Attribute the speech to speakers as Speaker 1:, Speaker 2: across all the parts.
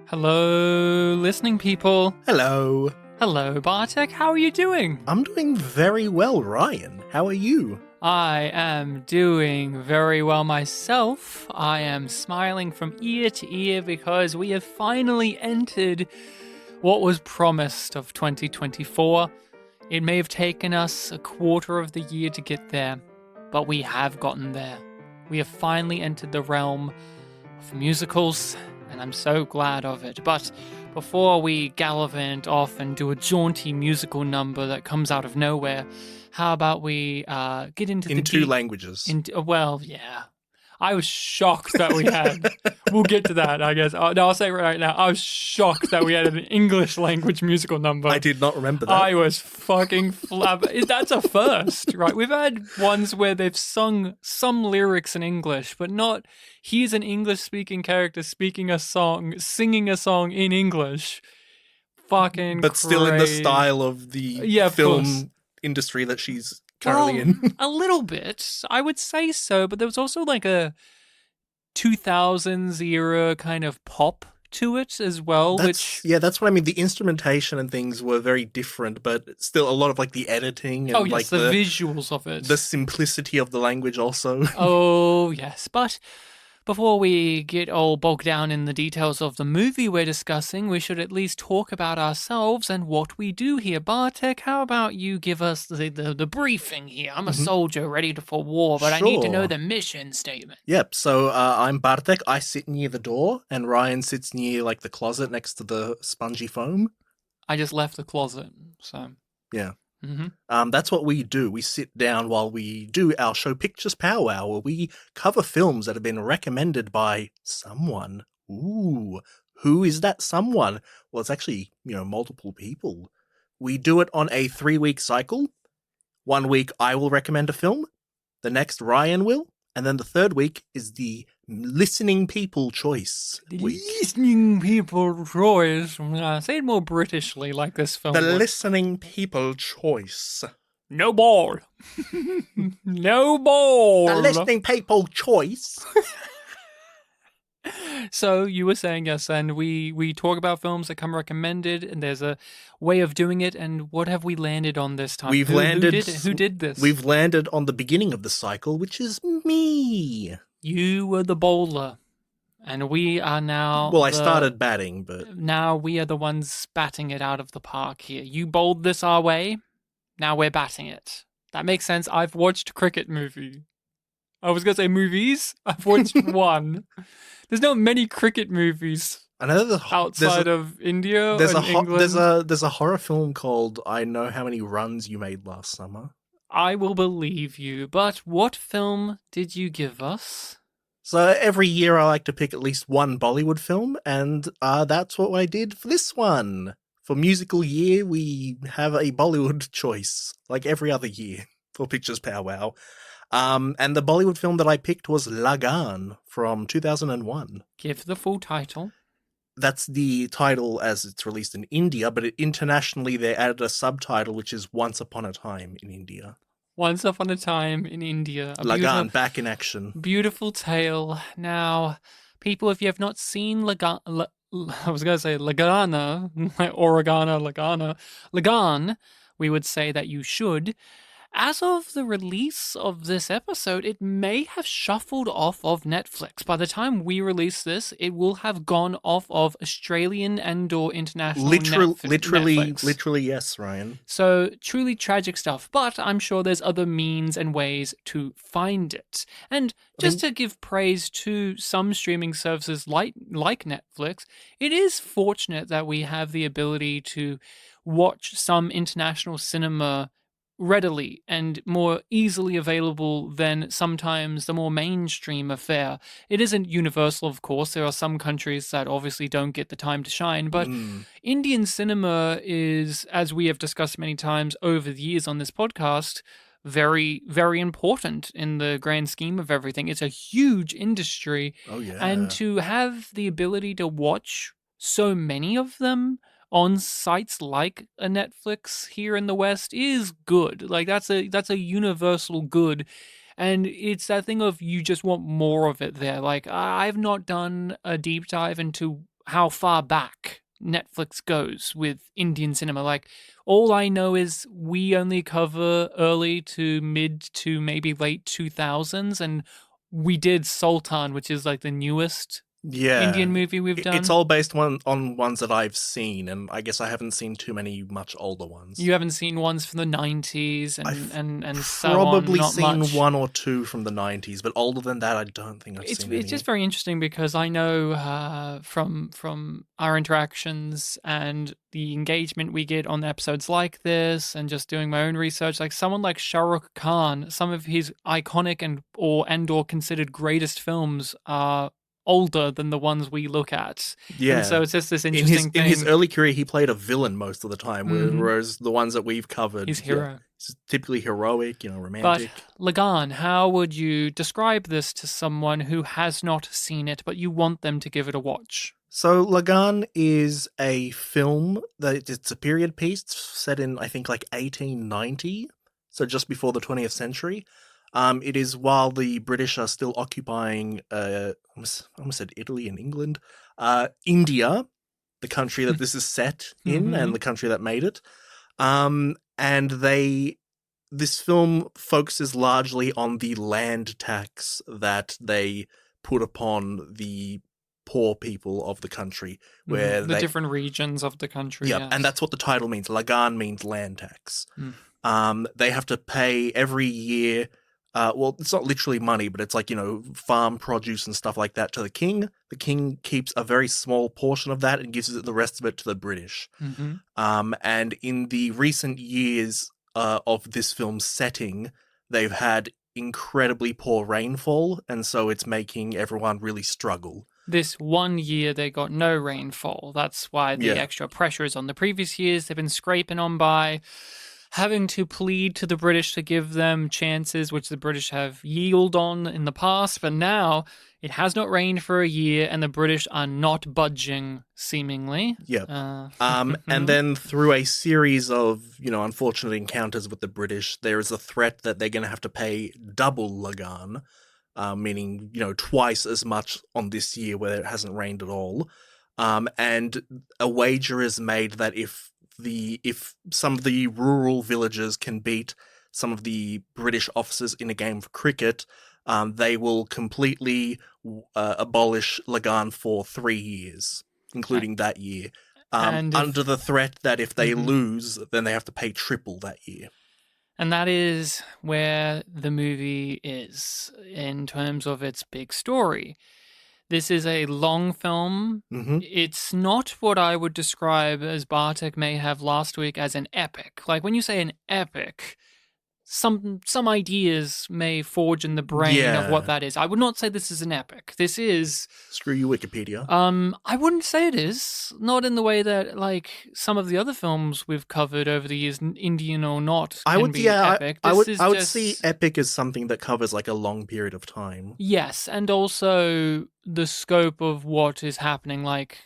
Speaker 1: Hello, listening people.
Speaker 2: Hello.
Speaker 1: Hello, Bartek. How are you doing?
Speaker 2: I'm doing very well, Ryan. How are you?
Speaker 1: I am doing very well myself. I am smiling from ear to ear because we have finally entered what was promised of 2024. It may have taken us a quarter of the year to get there, but we have gotten there. We have finally entered the realm of musicals, and I'm so glad of it. But before we gallivant off and do a jaunty musical number that comes out of nowhere, how about we get into
Speaker 2: In two languages.
Speaker 1: Well, yeah. I was shocked that we had. We'll get to that, I guess. No, I'll say it right now. I was shocked that we had an English language musical number.
Speaker 2: I did not remember that.
Speaker 1: I was fucking That's a first, right? We've had ones where they've sung some lyrics in English, but not. He's an English-speaking character singing a song in English. Fucking
Speaker 2: But still in the style of the film industry that she's currently in.
Speaker 1: A little bit, I would say so, but there was also like a 2000s era kind of pop to it as well.
Speaker 2: That's what I mean. The instrumentation and things were very different, but still a lot of like the editing and
Speaker 1: the visuals of it.
Speaker 2: The simplicity of the language also.
Speaker 1: Oh, yes, but before we get all bogged down in the details of the movie we're discussing, we should at least talk about ourselves and what we do here. Bartek, how about you give us the briefing here? I'm a soldier ready for war, but
Speaker 2: Sure.
Speaker 1: I need to know the mission statement.
Speaker 2: Yep, so I'm Bartek. I sit near the door, and Ryan sits near like the closet next to the spongy foam.
Speaker 1: I just left the closet, so...
Speaker 2: Yeah.
Speaker 1: Mm-hmm.
Speaker 2: That's what we do. We sit down while we do our show Pictures Powwow, where we cover films that have been recommended by someone. Ooh, who is that someone? Well, it's actually, multiple people. We do it on a 3-week cycle. 1 week I will recommend a film, the next Ryan will, and then the third week is the listening people choice.
Speaker 1: Listening people choice. Say it more Britishly, like this film.
Speaker 2: The listening people choice.
Speaker 1: No ball. No ball.
Speaker 2: The listening people choice.
Speaker 1: So you were saying, yes, and we talk about films that come recommended, and there's a way of doing it, and what have we landed on this time? Who did this?
Speaker 2: We've landed on the beginning of the cycle, which is me.
Speaker 1: You were the bowler, and we are now...
Speaker 2: Well, I started batting, but...
Speaker 1: Now we are the ones batting it out of the park here. You bowled this our way, now we're batting it. That makes sense. I've watched cricket movie. I was going to say movies. I've watched one. There's not many cricket movies outside of India and England.
Speaker 2: There's a horror film called I Know How Many Runs You Made Last Summer.
Speaker 1: I will believe you, but what film did you give us?
Speaker 2: So every year I like to pick at least one Bollywood film, and that's what I did for this one. For musical year, we have a Bollywood choice, like every other year, for Pictures Powwow. And the Bollywood film that I picked was Lagaan from 2001.
Speaker 1: Give the full title.
Speaker 2: That's the title as it's released in India, but internationally they added a subtitle which is Once Upon a Time in India.
Speaker 1: Once Upon a Time in India.
Speaker 2: Lagaan, back in action.
Speaker 1: Beautiful tale. Now, people, if you have not seen Lagaan, I was going to say Lagana, Lagaan, we would say that you should. As of the release of this episode, it may have shuffled off of Netflix. By the time we release this, it will have gone off of Australian and/or international Netflix.
Speaker 2: Literally, yes, Ryan.
Speaker 1: So, truly tragic stuff. But I'm sure there's other means and ways to find it. And just to give praise to some streaming services like Netflix, it is fortunate that we have the ability to watch some international cinema readily and more easily available than sometimes the more mainstream affair. It isn't universal, of course. There are some countries that obviously don't get the time to shine, but Indian cinema is, as we have discussed many times over the years on this podcast, very, very important in the grand scheme of everything. It's a huge industry.
Speaker 2: Oh, yeah.
Speaker 1: And to have the ability to watch so many of them on sites like a Netflix here in the West is good. Like that's a universal good. And it's that thing of you just want more of it there. Like I've not done a deep dive into how far back Netflix goes with Indian cinema. Like, all I know is we only cover early to mid to maybe late 2000s, and we did Sultan, which is like the newest
Speaker 2: Yeah,
Speaker 1: Indian movie we've
Speaker 2: it's
Speaker 1: done.
Speaker 2: all based on ones that I've seen, and I guess I haven't seen too many much older ones.
Speaker 1: You haven't seen ones from the 90s
Speaker 2: I've
Speaker 1: and so on,
Speaker 2: probably
Speaker 1: not
Speaker 2: seen
Speaker 1: much.
Speaker 2: one or two from the 90s, but older than that, I don't think I've
Speaker 1: It's
Speaker 2: seen
Speaker 1: it's just
Speaker 2: any.
Speaker 1: very interesting because I know from our interactions and the engagement we get on episodes like this, and just doing my own research, like someone like Shah Rukh Khan, some of his iconic and or considered greatest films are older than the ones we look at, and
Speaker 2: Yeah.
Speaker 1: so it's just this
Speaker 2: In his
Speaker 1: interesting
Speaker 2: in his
Speaker 1: thing.
Speaker 2: early career, he played a villain most of the time,
Speaker 1: Hmm.
Speaker 2: whereas the ones that we've
Speaker 1: His
Speaker 2: covered, yeah,
Speaker 1: hero.
Speaker 2: he's typically heroic,
Speaker 1: But
Speaker 2: romantic.
Speaker 1: Lagan, how would you describe this to someone who has not seen it, but you want them to give it a watch?
Speaker 2: So Lagan is a film that it's a period piece set in, I think, like 1890, so just before the 20th century. It is while the British are still occupying, I almost said Italy and England, India, the country that this is set in
Speaker 1: Hmm.
Speaker 2: and the country that made it. And this film focuses largely on the land tax that they put upon the poor people of the country, where
Speaker 1: The
Speaker 2: they,
Speaker 1: different regions of the country,
Speaker 2: yep, and
Speaker 1: yes.
Speaker 2: that's what the title means. Lagan means land tax.
Speaker 1: Mm.
Speaker 2: They have to pay every year. Well, it's not literally money, but it's like, farm produce and stuff like that to the king. The king keeps a very small portion of that and gives the rest of it to the British.
Speaker 1: Hmm.
Speaker 2: And in the recent years of this film's setting, they've had incredibly poor rainfall, and so it's making everyone really struggle.
Speaker 1: This one year they got no rainfall. That's why the
Speaker 2: Yeah.
Speaker 1: extra pressure is on the previous years. They've been scraping on by, having to plead to the British to give them chances, which the British have yielded on in the past. But now it has not rained for a year, and the British are not budging, seemingly.
Speaker 2: Yep. And then through a series of, unfortunate encounters with the British, there is a threat that they're going to have to pay double Lagan, meaning, twice as much on this year where it hasn't rained at all. And a wager is made that if some of the rural villages can beat some of the British officers in a game of cricket, they will completely abolish Lagan for 3 years, including that year,
Speaker 1: And
Speaker 2: under
Speaker 1: if
Speaker 2: the threat that if they
Speaker 1: Mhm.
Speaker 2: lose, then they have to pay triple that year.
Speaker 1: And that is where the movie is in terms of its big story. This is a long film.
Speaker 2: Hmm.
Speaker 1: It's not what I would describe, as Bartek may have last week, as an epic. Like, when you say an epic, some ideas may forge in the brain of what
Speaker 2: Yeah.
Speaker 1: that is. I would not say this is an epic. This is
Speaker 2: Screw you, Wikipedia.
Speaker 1: I wouldn't say it is. Not in the way that, like, some of the other films we've covered over the years, Indian or not,
Speaker 2: I
Speaker 1: can
Speaker 2: would,
Speaker 1: be
Speaker 2: yeah,
Speaker 1: epic.
Speaker 2: I
Speaker 1: This
Speaker 2: would,
Speaker 1: is
Speaker 2: I would
Speaker 1: just
Speaker 2: see epic as something that covers like a long period of time.
Speaker 1: yes, and also the scope of what is happening. Like,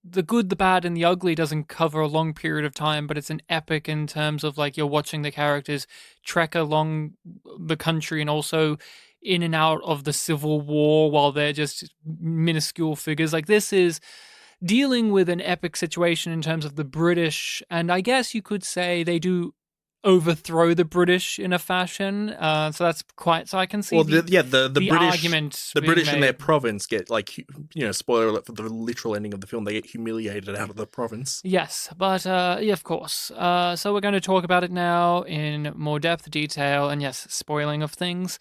Speaker 1: the good, the bad, and the ugly doesn't cover a long period of time, but it's an epic in terms of, like, you're watching the characters trek along the country and also in and out of the Civil War while they're just minuscule figures. Like, this is dealing with an epic situation in terms of the British, and I guess you could say they do overthrow the British in a fashion. So that's quite. So I can see
Speaker 2: Well, the
Speaker 1: the
Speaker 2: British,
Speaker 1: argument
Speaker 2: the
Speaker 1: being
Speaker 2: British in their
Speaker 1: made.
Speaker 2: province get like, spoiler alert for the literal ending of the film, they get humiliated out of the province.
Speaker 1: Yes, but yeah, of course. So we're going to talk about it now in more depth, detail, and yes, spoiling of things.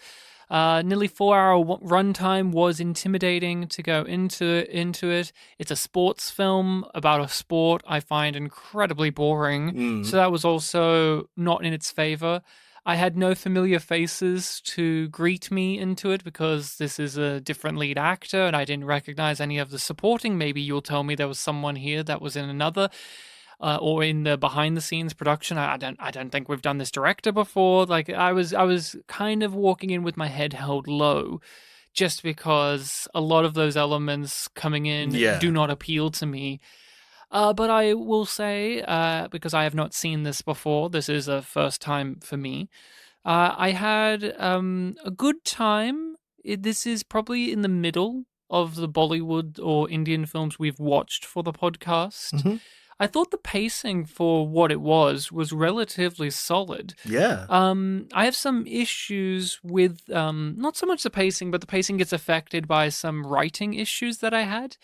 Speaker 1: Nearly 4 hour runtime was intimidating to go into it. It's a sports film about a sport I find incredibly boring,
Speaker 2: Mm.
Speaker 1: so that was also not in its favor. I had no familiar faces to greet me into it because this is a different lead actor and I didn't recognize any of the supporting. Maybe you'll tell me there was someone here that was in another or in the behind the scenes production. I don't think we've done this director before. Like, I was kind of walking in with my head held low, just because a lot of those elements coming in
Speaker 2: Yeah.
Speaker 1: do not appeal to me. But I will say, because I have not seen this before, this is a first time for me. I had a good time. This is probably in the middle of the Bollywood or Indian films we've watched for the podcast.
Speaker 2: Mhm.
Speaker 1: I thought the pacing for what it was relatively solid.
Speaker 2: Yeah.
Speaker 1: I have some issues with not so much the pacing, but the pacing gets affected by some writing issues that I had.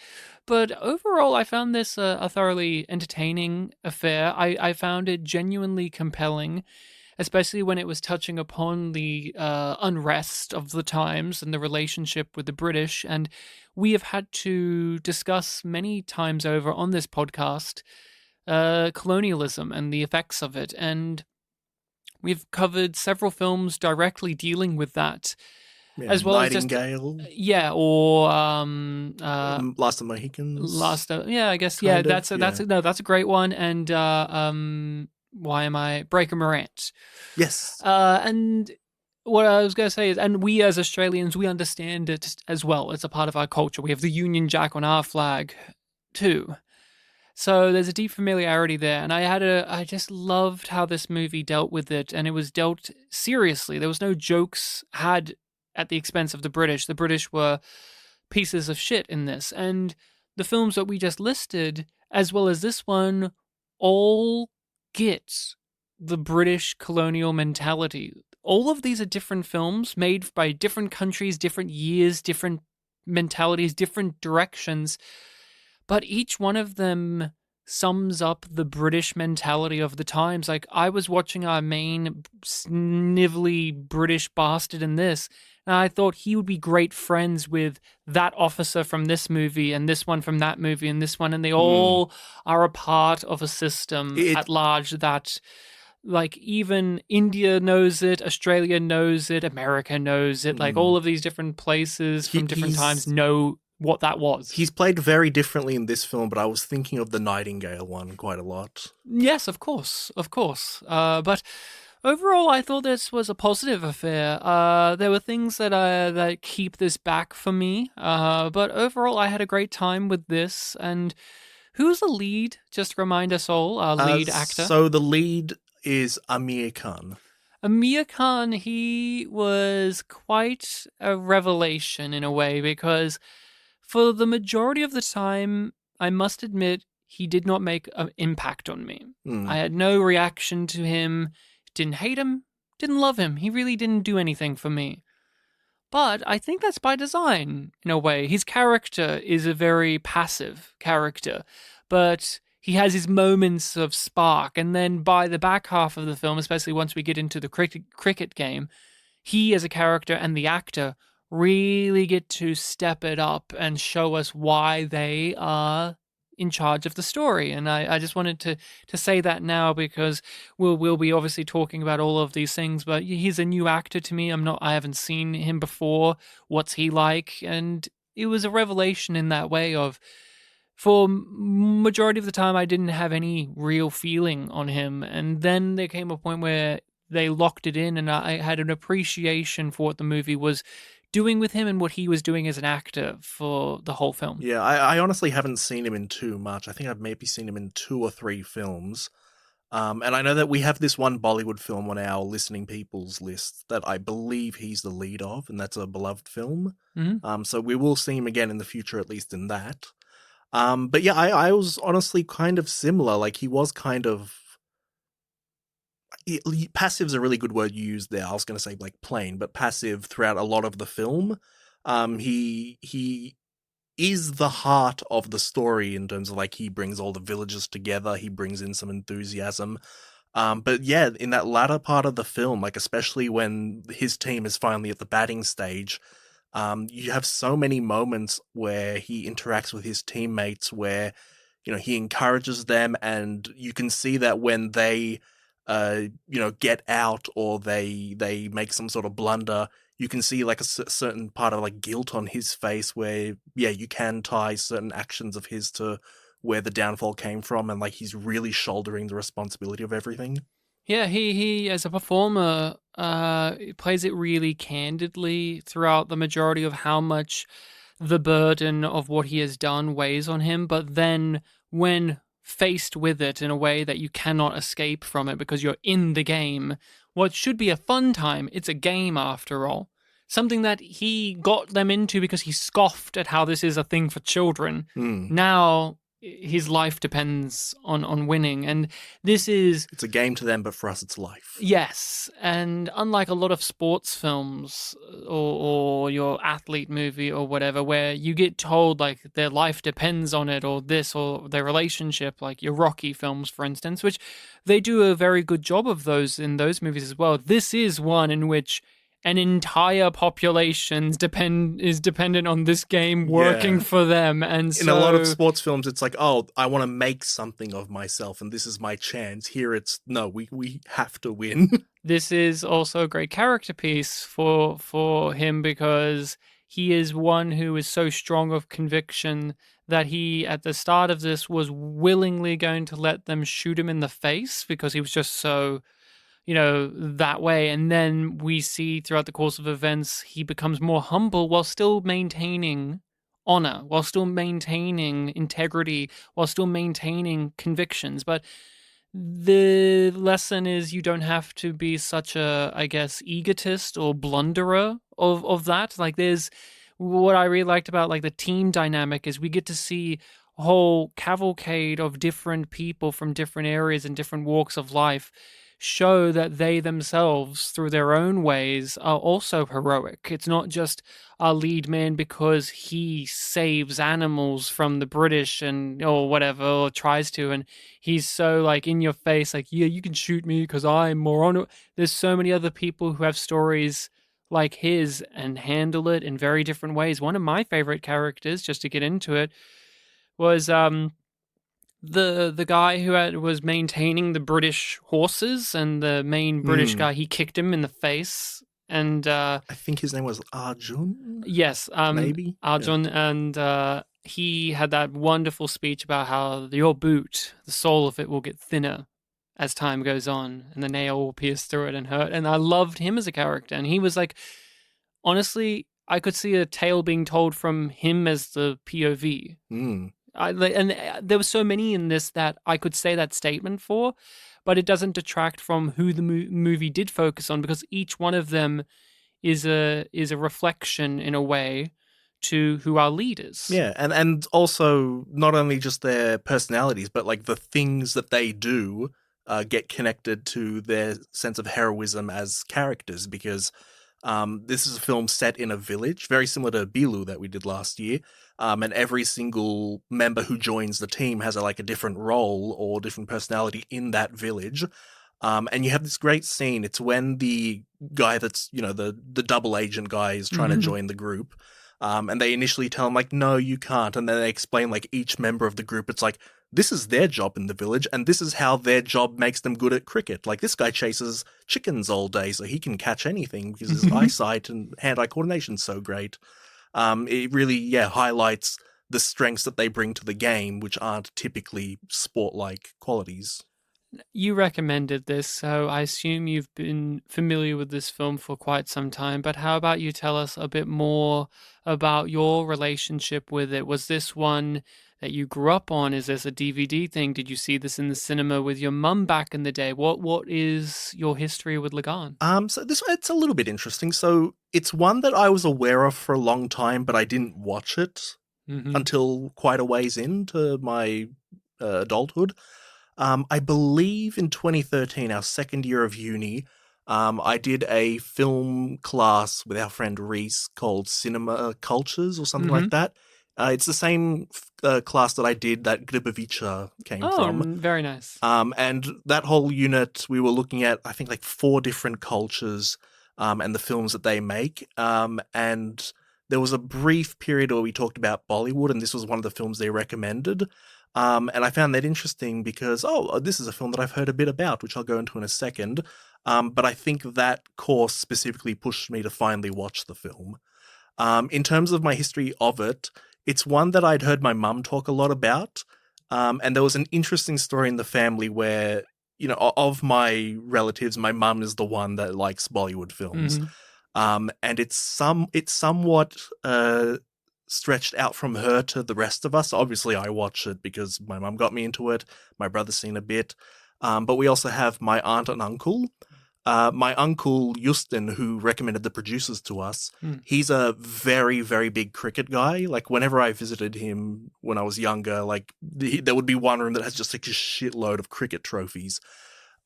Speaker 1: But overall, I found this a thoroughly entertaining affair. I found it genuinely compelling, especially when it was touching upon the unrest of the times and the relationship with the British. And we have had to discuss many times over on this podcast colonialism and the effects of it. And we've covered several films directly dealing with that,
Speaker 2: Yeah,
Speaker 1: as well as just
Speaker 2: Nightingale,
Speaker 1: yeah, or
Speaker 2: Last of the Mohicans.
Speaker 1: last yeah, I guess yeah,
Speaker 2: kind of,
Speaker 1: that's
Speaker 2: yeah.
Speaker 1: no, that's a great one. And why am I Breaker Morant?
Speaker 2: Yes.
Speaker 1: And what I was going to say is, and we as Australians, we understand it as well. It's a part of our culture. We have the Union Jack on our flag too. So there's a deep familiarity there, and I just loved how this movie dealt with it, and it was dealt seriously. There was no jokes had at the expense of the British. The British were pieces of shit in this, and the films that we just listed, as well as this one, all get the British colonial mentality. All of these are different films made by different countries, different years, different mentalities, different directions, but each one of them sums up the British mentality of the times. Like, I was watching our main snivelly British bastard in this, and I thought he would be great friends with that officer from this movie and this one from that movie and this one, and they all are a part of a system at large that, like, even India knows it, Australia knows it, America knows it, like all of these different places from different times know what that was.
Speaker 2: He's played very differently in this film, but I was thinking of the Nightingale one quite a lot.
Speaker 1: Yes, of course. But overall, I thought this was a positive affair. There were things that keep this back for me, but overall, I had a great time with this. And who's the lead? Just remind us all, our lead actor.
Speaker 2: So the lead is Amir Khan.
Speaker 1: Amir Khan, he was quite a revelation in a way, because for the majority of the time, I must admit, he did not make an impact on me. I had no reaction to him, didn't hate him, didn't love him. He really didn't do anything for me. But I think that's by design, in a way. His character is a very passive character, but he has his moments of spark. And then by the back half of the film, especially once we get into the cricket game, he as a character and the actor really get to step it up and show us why they are in charge of the story. And I just wanted to say that now, because we'll be obviously talking about all of these things, but he's a new actor to me. I haven't seen him before. What's he like? And it was a revelation in that way of, for majority of the time, I didn't have any real feeling on him. And then there came a point where they locked it in, and I had an appreciation for what the movie was doing with him and what he was doing as an actor for the whole film.
Speaker 2: Yeah, I honestly haven't seen him in too much. I think I've maybe seen him in 2 or 3 films. And I know that we have this one Bollywood film on our listening people's list that I believe he's the lead of, and that's a beloved film.
Speaker 1: Mm-hmm.
Speaker 2: So we will see him again in the future, at least in that. But yeah, I was honestly kind of similar. Like, he was kind of... Passive's a really good word you used there. I was going to say, like, plain, but passive throughout a lot of the film. He is the heart of the story in terms of, like, he brings all the villagers together. He brings in some enthusiasm. But yeah, in that latter part of the film, like, especially when his team is finally at the batting stage, you have so many moments where he interacts with his teammates, where, you know, he encourages them, and you can see that when they get out or they make some sort of blunder, you can see like a certain part of like guilt on his face, where you can tie certain actions of his to where the downfall came from, and like he's really shouldering the responsibility of everything.
Speaker 1: Yeah, he as a performer plays it really candidly throughout the majority of how much the burden of what he has done weighs on him, but then when faced with it in a way that you cannot escape from it because you're in the game. What should be a fun time, it's a game after all. something that he got them into because he scoffed at how this is a thing for children.
Speaker 2: Mm.
Speaker 1: Now his life depends on winning, and this is
Speaker 2: It's a game to them, but for us, it's life.
Speaker 1: yes. And unlike a lot of sports films or your athlete movie or whatever, where you get told like their life depends on it or this or their relationship, like your Rocky films, for instance, which they do a very good job of those in those movies as well. This is one in which an entire population is dependent on this game working for them. And so,
Speaker 2: in a lot of sports films, it's like, oh, I want to make something of myself, and this is my chance. Here, it's no, we have to win.
Speaker 1: this is also a great character piece for him because he is one who is so strong of conviction that he, at the start of this, was willingly going to let them shoot him in the face because he was just so, that way. And then we see throughout the course of events, he becomes more humble while still maintaining honor, while still maintaining integrity, while still maintaining convictions. But the lesson is you don't have to be such a, I guess, egotist or blunderer of that. Like, there's what I really liked about like the team dynamic is we get to see a whole cavalcade of different people from different areas and different walks of life show that they themselves, through their own ways, are also heroic. It's not just our lead man because he saves animals from the British and or whatever, or tries to, and he's so like in your face, like, yeah, you can shoot me because I'm more on it. There's so many other people who have stories like his and handle it in very different ways. One of my favorite characters, just to get into it, was the guy who was maintaining the British horses, and the main British guy, he kicked him in the face, and
Speaker 2: I think his name was Arjun.
Speaker 1: yes,
Speaker 2: maybe
Speaker 1: Arjun, and he had that wonderful speech about how your boot, the sole of it, will get thinner as time goes on, and the nail will pierce through it and hurt. And I loved him as a character, and he was like, honestly, I could see a tale being told from him as the POV. There were so many in this that I could say that statement for, but it doesn't detract from who the movie did focus on, because each one of them is a reflection in a way to who our lead is.
Speaker 2: Yeah, and also not only just their personalities, but like the things that they do get connected to their sense of heroism as characters, because this is a film set in a village, very similar to Bilu that we did last year. And every single member who joins the team has a different role or different personality in that village. And you have this great scene. It's when the guy that's, the double agent guy is trying to join the group. And they initially tell him, like, no, you can't. And then they explain, like, each member of the group, it's like, this is their job in the village, and this is how their job makes them good at cricket. Like, this guy chases chickens all day, so he can catch anything because his eyesight and hand-eye coordination's so great. It really, highlights the strengths that they bring to the game, which aren't typically sport-like qualities.
Speaker 1: You recommended this, so I assume you've been familiar with this film for quite some time, but how about you tell us a bit more about your relationship with it? Was this one that you grew up on? Is this a DVD thing? Did you see this in the cinema with your mum back in the day? What is your history with Lagaan?
Speaker 2: So this it's a little bit interesting. So it's one that I was aware of for a long time, but I didn't watch it until quite a ways into my adulthood. I believe in 2013, our second year of uni, I did a film class with our friend Reese called Cinema Cultures or something like that. It's the same class that I did that Gribovica came from.
Speaker 1: Oh, very nice.
Speaker 2: And that whole unit, we were looking at, I think, 4 different cultures and the films that they make. And there was a brief period where we talked about Bollywood, and this was one of the films they recommended. And I found that interesting because, this is a film that I've heard a bit about, which I'll go into in a second. But I think that course specifically pushed me to finally watch the film. In terms of my history of it, it's one that I'd heard my mum talk a lot about. And there was an interesting story in the family where, of my relatives, my mum is the one that likes Bollywood films. And it's somewhat stretched out from her to the rest of us. Obviously, I watch it because my mum got me into it. My brother's seen a bit. But we also have my aunt and uncle my uncle Justin, who recommended the producers to us,
Speaker 1: Mm.
Speaker 2: he's a very, very big cricket guy. Like, whenever I visited him when I was younger, like, there would be one room that has just like a shitload of cricket trophies.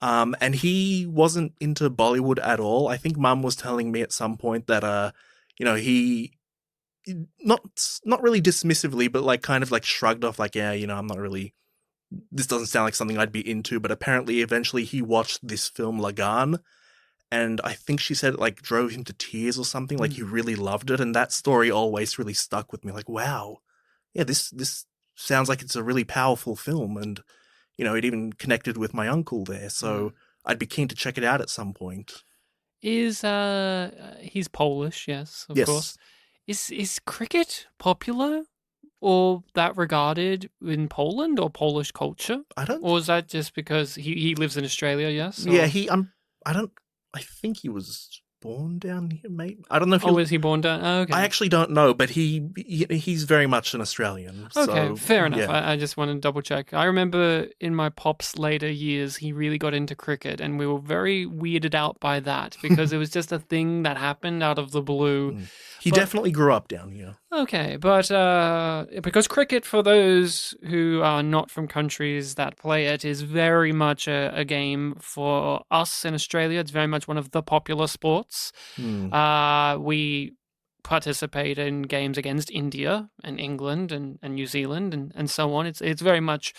Speaker 2: And he wasn't into Bollywood at all. I think Mum was telling me at some point that, he not really dismissively, but like kind of like shrugged off, like, yeah, I'm not really. This doesn't sound like something I'd be into. But apparently, eventually, he watched this film Lagaan, and I think she said it like drove him to tears or something. Like, he really loved it, and that story always really stuck with me. Like, wow, yeah, this sounds like it's a really powerful film, and it even connected with my uncle there. So I'd be keen to check it out at some point.
Speaker 1: Is he's Polish, yes, of course. Is cricket popular or that regarded in Poland or Polish culture?
Speaker 2: I don't.
Speaker 1: Or is that just because he lives in Australia? Yes.
Speaker 2: Yeah, I don't. I think he was born down here, mate. I don't know if.
Speaker 1: Was he born down? Oh, okay.
Speaker 2: I actually don't know, but he's very much an Australian.
Speaker 1: Okay,
Speaker 2: so,
Speaker 1: fair enough.
Speaker 2: Yeah.
Speaker 1: I just wanted to double check. I remember in my pop's later years, he really got into cricket, and we were very weirded out by that because it was just a thing that happened out of the blue.
Speaker 2: He definitely grew up down here.
Speaker 1: Okay, but because cricket, for those who are not from countries that play it, is very much a game for us in Australia. It's very much one of the popular sports. We participate in games against India and England and New Zealand and so on. It's very much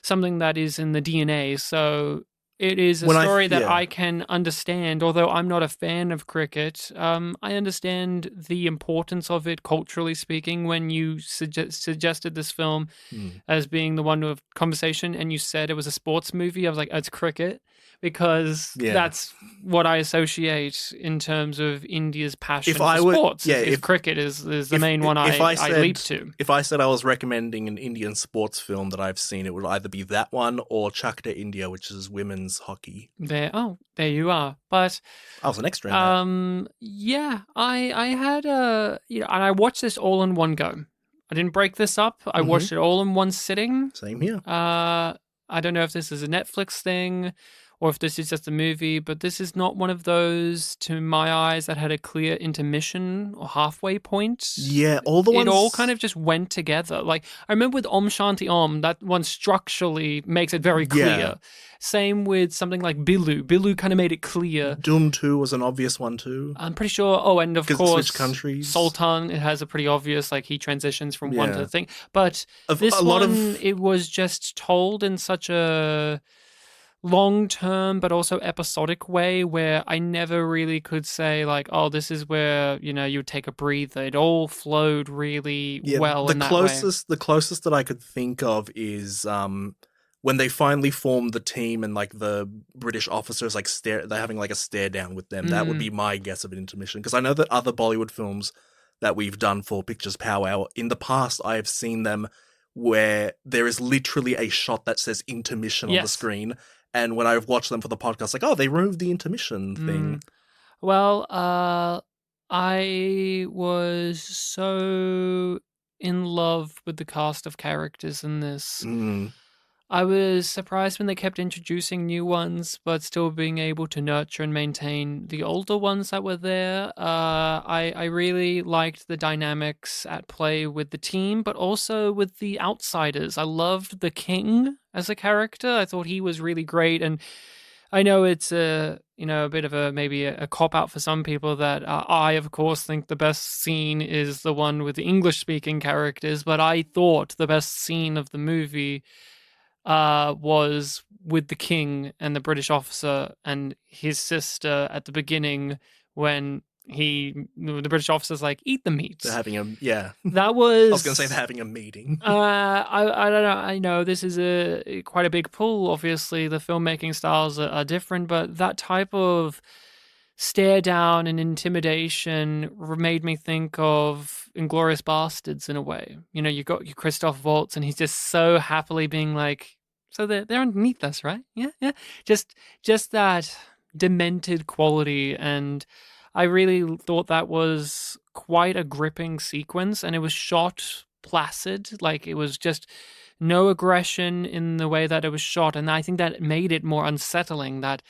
Speaker 1: something that is in the DNA. So it is a story that I can understand, although I'm not a fan of cricket. I understand the importance of it, culturally speaking, when you suggested this film as being the one of conversation and you said it was a sports movie. I was like, oh, it's cricket, because that's what I associate in terms of India's passion for sports. If cricket is the main one I leap to.
Speaker 2: If I said I was recommending an Indian sports film that I've seen, it would either be that one or Chak De India, which is women's hockey.
Speaker 1: There you are. But
Speaker 2: I was an extra in that.
Speaker 1: Yeah, I had and I watched this all in one go. I didn't break this up. I watched it all in one sitting.
Speaker 2: Same here.
Speaker 1: I don't know if this is a Netflix thing or if this is just a movie, but this is not one of those, to my eyes, that had a clear intermission or halfway point.
Speaker 2: Yeah, all the ones...
Speaker 1: It all kind of just went together. Like, I remember with Om Shanti Om, that one structurally makes it very clear.
Speaker 2: Yeah.
Speaker 1: Same with something like Bilu. Bilu kind of made it clear.
Speaker 2: Doom 2 was an obvious one too.
Speaker 1: I'm pretty sure. Oh, and of course,
Speaker 2: countries.
Speaker 1: Sultan, it has a pretty obvious, like, he transitions from one to the thing. But it was just told in such a long-term but also episodic way where I never really could say, like, oh, this is where, you would take a breather. It all flowed really well in that way.
Speaker 2: The closest that I could think of is when they finally formed the team and, like, the British officers, like, they're having, like, a stare down with them. That would be my guess of an intermission. Because I know that other Bollywood films that we've done for Pictures Powwow, in the past I have seen them where there is literally a shot that says intermission on the screen. And when I've watched them for the podcast, like, oh, they removed the intermission thing.
Speaker 1: Well, I was so in love with the cast of characters in this. I was surprised when they kept introducing new ones, but still being able to nurture and maintain the older ones that were there. I really liked the dynamics at play with the team, but also with the outsiders. I loved the king as a character. I thought he was really great, and I know it's a bit of maybe a cop out for some people that I, of course, think the best scene is the one with the English speaking characters, but I thought the best scene of the movie was with the king and the British officer and his sister at the beginning when the British officer's like, eat the meat.
Speaker 2: They're having
Speaker 1: that was...
Speaker 2: I was going to say they're having a meeting.
Speaker 1: I don't know. I know this is quite a big pull. Obviously, the filmmaking styles are different, but that type of stare down and intimidation made me think of Inglourious Bastards in a way. You got your Christoph Waltz, and he's just so happily being like, so they're underneath us, right? Yeah. Just that demented quality, and I really thought that was quite a gripping sequence, and it was shot placid, like it was just no aggression in the way that it was shot, and I think that made it more unsettling, that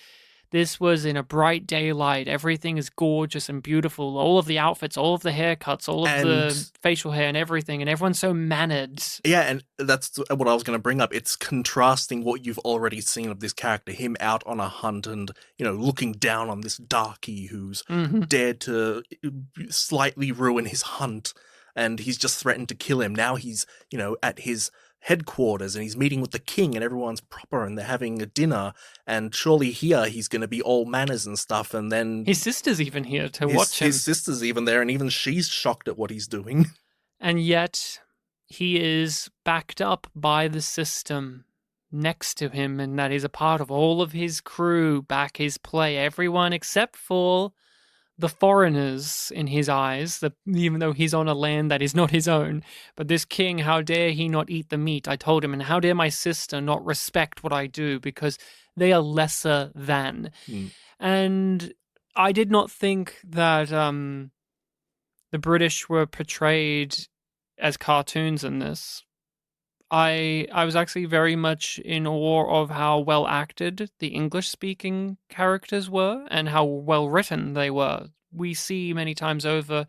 Speaker 1: This was in a bright daylight. Everything is gorgeous and beautiful. All of the outfits, all of the haircuts, all of the facial hair and everything. And everyone's so mannered.
Speaker 2: Yeah, and that's what I was going to bring up. It's contrasting what you've already seen of this character, him out on a hunt and, looking down on this darky who's dared to slightly ruin his hunt, and he's just threatened to kill him. Now he's, at his headquarters and he's meeting with the king and everyone's proper and they're having a dinner, and surely here he's going to be all manners and stuff, and then
Speaker 1: his sister's even here to watch him.
Speaker 2: His sister's even there, and even she's shocked at what he's doing.
Speaker 1: And yet he is backed up by the system next to him, and that is a part of all of his crew back his play. Everyone except for the foreigners in his eyes, even though he's on a land that is not his own. But this king, how dare he not eat the meat, I told him, and how dare my sister not respect what I do, because they are lesser than. And I did not think that the British were portrayed as cartoons in this. I was actually very much in awe of how well acted the English-speaking characters were and how well written they were. We see many times over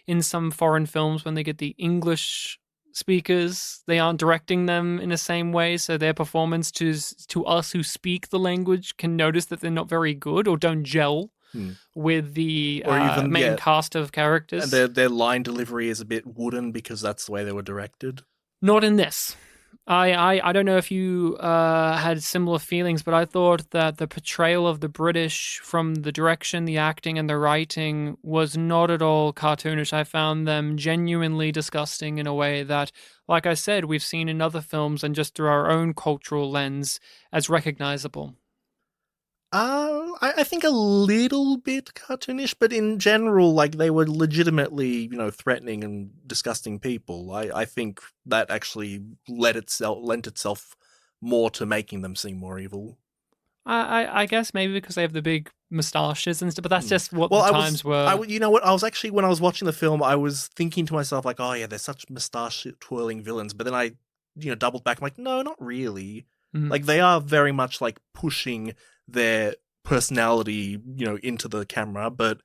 Speaker 1: in some foreign films when they get the English speakers, they aren't directing them in the same way, so their performance to us who speak the language can notice that they're not very good or don't gel with the main cast of characters.
Speaker 2: And their line delivery is a bit wooden because that's the way they were directed.
Speaker 1: Not in this. I don't know if you had similar feelings, but I thought that the portrayal of the British from the direction, the acting, and the writing was not at all cartoonish. I found them genuinely disgusting in a way that, like I said, we've seen in other films and just through our own cultural lens as recognizable.
Speaker 2: I think a little bit cartoonish, but in general, they were legitimately, threatening and disgusting people. I think that actually lent itself more to making them seem more evil.
Speaker 1: I guess maybe because they have the big moustaches and stuff, but that's just what the times were.
Speaker 2: You know what? I was actually, when I was watching the film, I was thinking to myself, oh yeah, they're such moustache-twirling villains. But then I, doubled back. I'm like, no, not really. They are very much pushing their personality, into the camera, but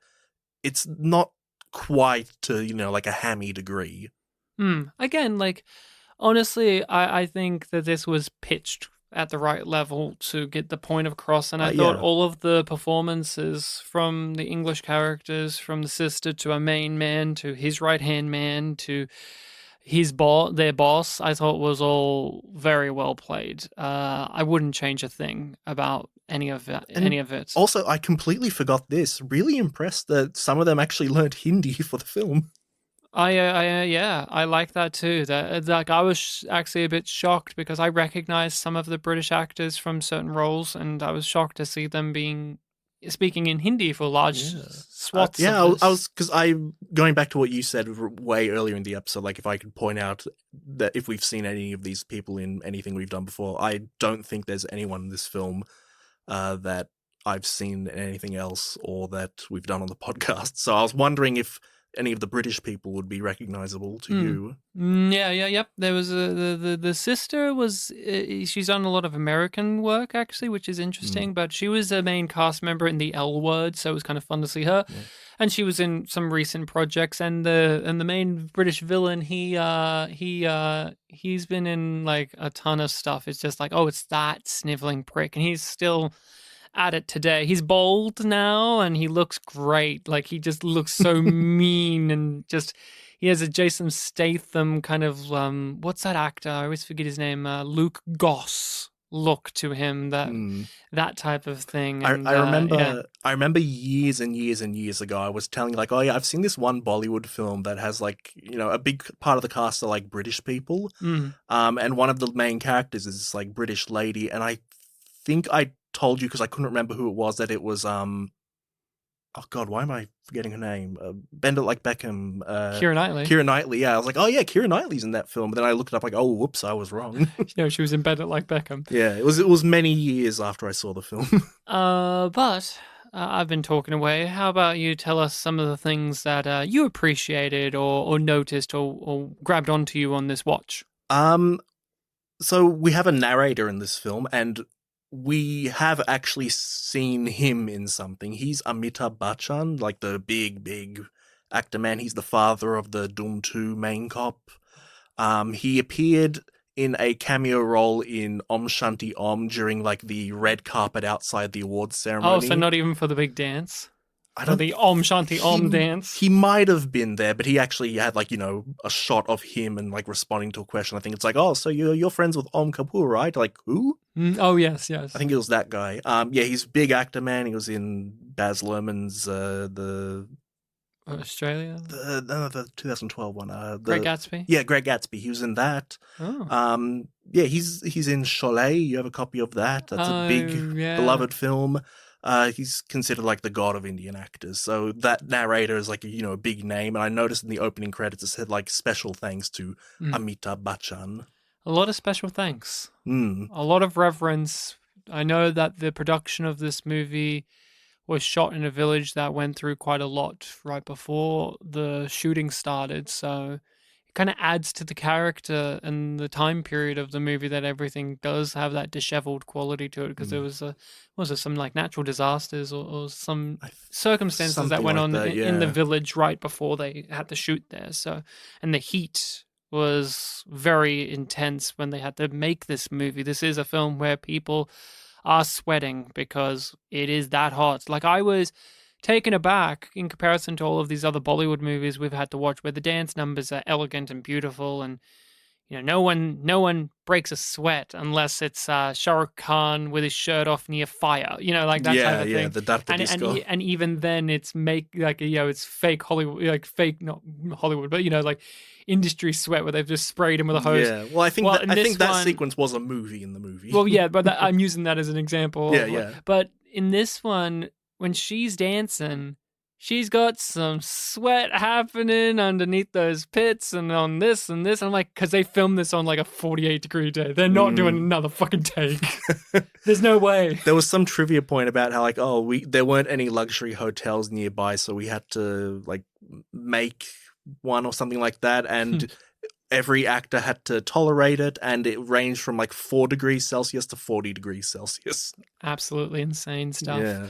Speaker 2: it's not quite to, a hammy degree.
Speaker 1: Again, honestly, I think that this was pitched at the right level to get the point across, and I thought all of the performances from the English characters, from the sister to a main man to his right-hand man to their boss, I thought was all very well played. I wouldn't change a thing about any of it.
Speaker 2: Also, I completely forgot this. Really impressed that some of them actually learned Hindi for the film.
Speaker 1: I like that too. That I was actually a bit shocked because I recognized some of the British actors from certain roles, and I was shocked to see them speaking in Hindi for large swaths.
Speaker 2: I was because going back to what you said way earlier in the episode. If I could point out that if we've seen any of these people in anything we've done before, I don't think there's anyone in this film that I've seen in anything else or that we've done on the podcast. So I was wondering if any of the British people would be recognizable to you.
Speaker 1: Yep. There was the sister was she's done a lot of American work actually, which is interesting. But she was a main cast member in the L Word, so it was kind of fun to see her. Yeah. And she was in some recent projects. And the main British villain, he's been in a ton of stuff. It's just it's that sniveling prick, and he's still at it today. He's bald now and he looks great. He just looks so mean, and just he has a Jason Statham kind of what's that actor? I always forget his name. Luke Goss look to him. That type of thing. And,
Speaker 2: I remember years and years and years ago, I was telling you I've seen this one Bollywood film that has a big part of the cast are British people. And one of the main characters is this British lady, and I think I told you because I couldn't remember who it was that it was oh god, why am I forgetting her name? Bend It Like Beckham. Keira Knightley. Yeah, I was oh yeah, Keira Knightley's in that film. But then I looked it up oh whoops, I was wrong.
Speaker 1: She was in Bend It Like Beckham.
Speaker 2: Yeah, it was many years after I saw the film.
Speaker 1: But I've been talking away. How about you tell us some of the things that you appreciated or noticed or grabbed onto you on this watch?
Speaker 2: So we have a narrator in this film, and we have actually seen him in something. He's Amitabh Bachchan, like the big actor man. He's the father of the Doom 2 main cop. He appeared in a cameo role in Om Shanti Om during like the red carpet outside the awards ceremony.
Speaker 1: Oh, so not even for the big dance?
Speaker 2: I
Speaker 1: For
Speaker 2: don't.
Speaker 1: the Om Shanti Om dance?
Speaker 2: He might have been there, but he actually had like a shot of him and like responding to a question. I think it's like, oh, so you're friends with Om Kapoor, right? Like who?
Speaker 1: Oh yes, yes.
Speaker 2: I think it was that guy. Yeah, he's a big actor, man. He was in Baz Luhrmann's
Speaker 1: Australia?
Speaker 2: the 2012 one.
Speaker 1: Great Gatsby?
Speaker 2: Yeah, Great Gatsby. He was in that.
Speaker 1: Oh.
Speaker 2: Yeah, he's in Cholet. You have a copy of that. That's a big beloved film. He's considered like the god of Indian actors. So that narrator is like a big name. And I noticed in the opening credits it said like special thanks to Amitabh Bachchan.
Speaker 1: A lot of special thanks.
Speaker 2: Mm.
Speaker 1: A lot of reverence. I know that the production of this movie was shot in a village that went through quite a lot right before the shooting started. So it kind of adds to the character and the time period of the movie that everything does have that disheveled quality to it, because there was some like natural disasters or some circumstances that went on in the village right before they had to shoot there. So, and the heat was very intense when they had to make this movie. This is a film where people are sweating because it is that hot. Like, I was taken aback in comparison to all of these other Bollywood movies we've had to watch where the dance numbers are elegant and beautiful, and no one breaks a sweat unless it's Shah Rukh Khan with his shirt off near fire, like that type of thing.
Speaker 2: The Darpa disco.
Speaker 1: And even then it's it's fake Hollywood, like fake, not Hollywood, but like industry sweat where they've just sprayed him with a hose.
Speaker 2: Yeah, well, I think that sequence was a movie in the movie.
Speaker 1: Well, yeah, but I'm using that as an example.
Speaker 2: Yeah.
Speaker 1: But in this one, when she's dancing, she's got some sweat happening underneath those pits and on this and this. I'm like, because they filmed this on like a 48-degree day. They're not doing another fucking take. There's no way.
Speaker 2: There was some trivia point about how like, there weren't any luxury hotels nearby, so we had to like make one or something like that, and every actor had to tolerate it, and it ranged from like 4 degrees Celsius to 40 degrees Celsius.
Speaker 1: Absolutely insane stuff.
Speaker 2: Yeah.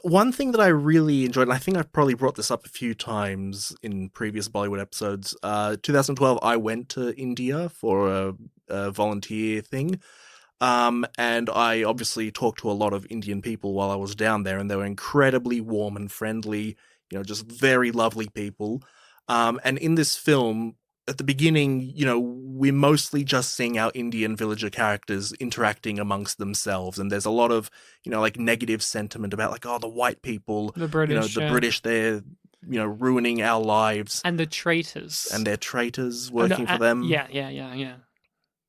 Speaker 2: One thing that I really enjoyed, and I think I've probably brought this up a few times in previous Bollywood episodes, 2012 I went to India for a volunteer thing, and I obviously talked to a lot of Indian people while I was down there, and they were incredibly warm and friendly, just very lovely people. And in this film, at the beginning, we're mostly just seeing our Indian villager characters interacting amongst themselves. And there's a lot of, like negative sentiment about like, the white people,
Speaker 1: the British,
Speaker 2: British, they're, ruining our lives.
Speaker 1: And the traitors.
Speaker 2: And they're traitors working for them.
Speaker 1: Yeah.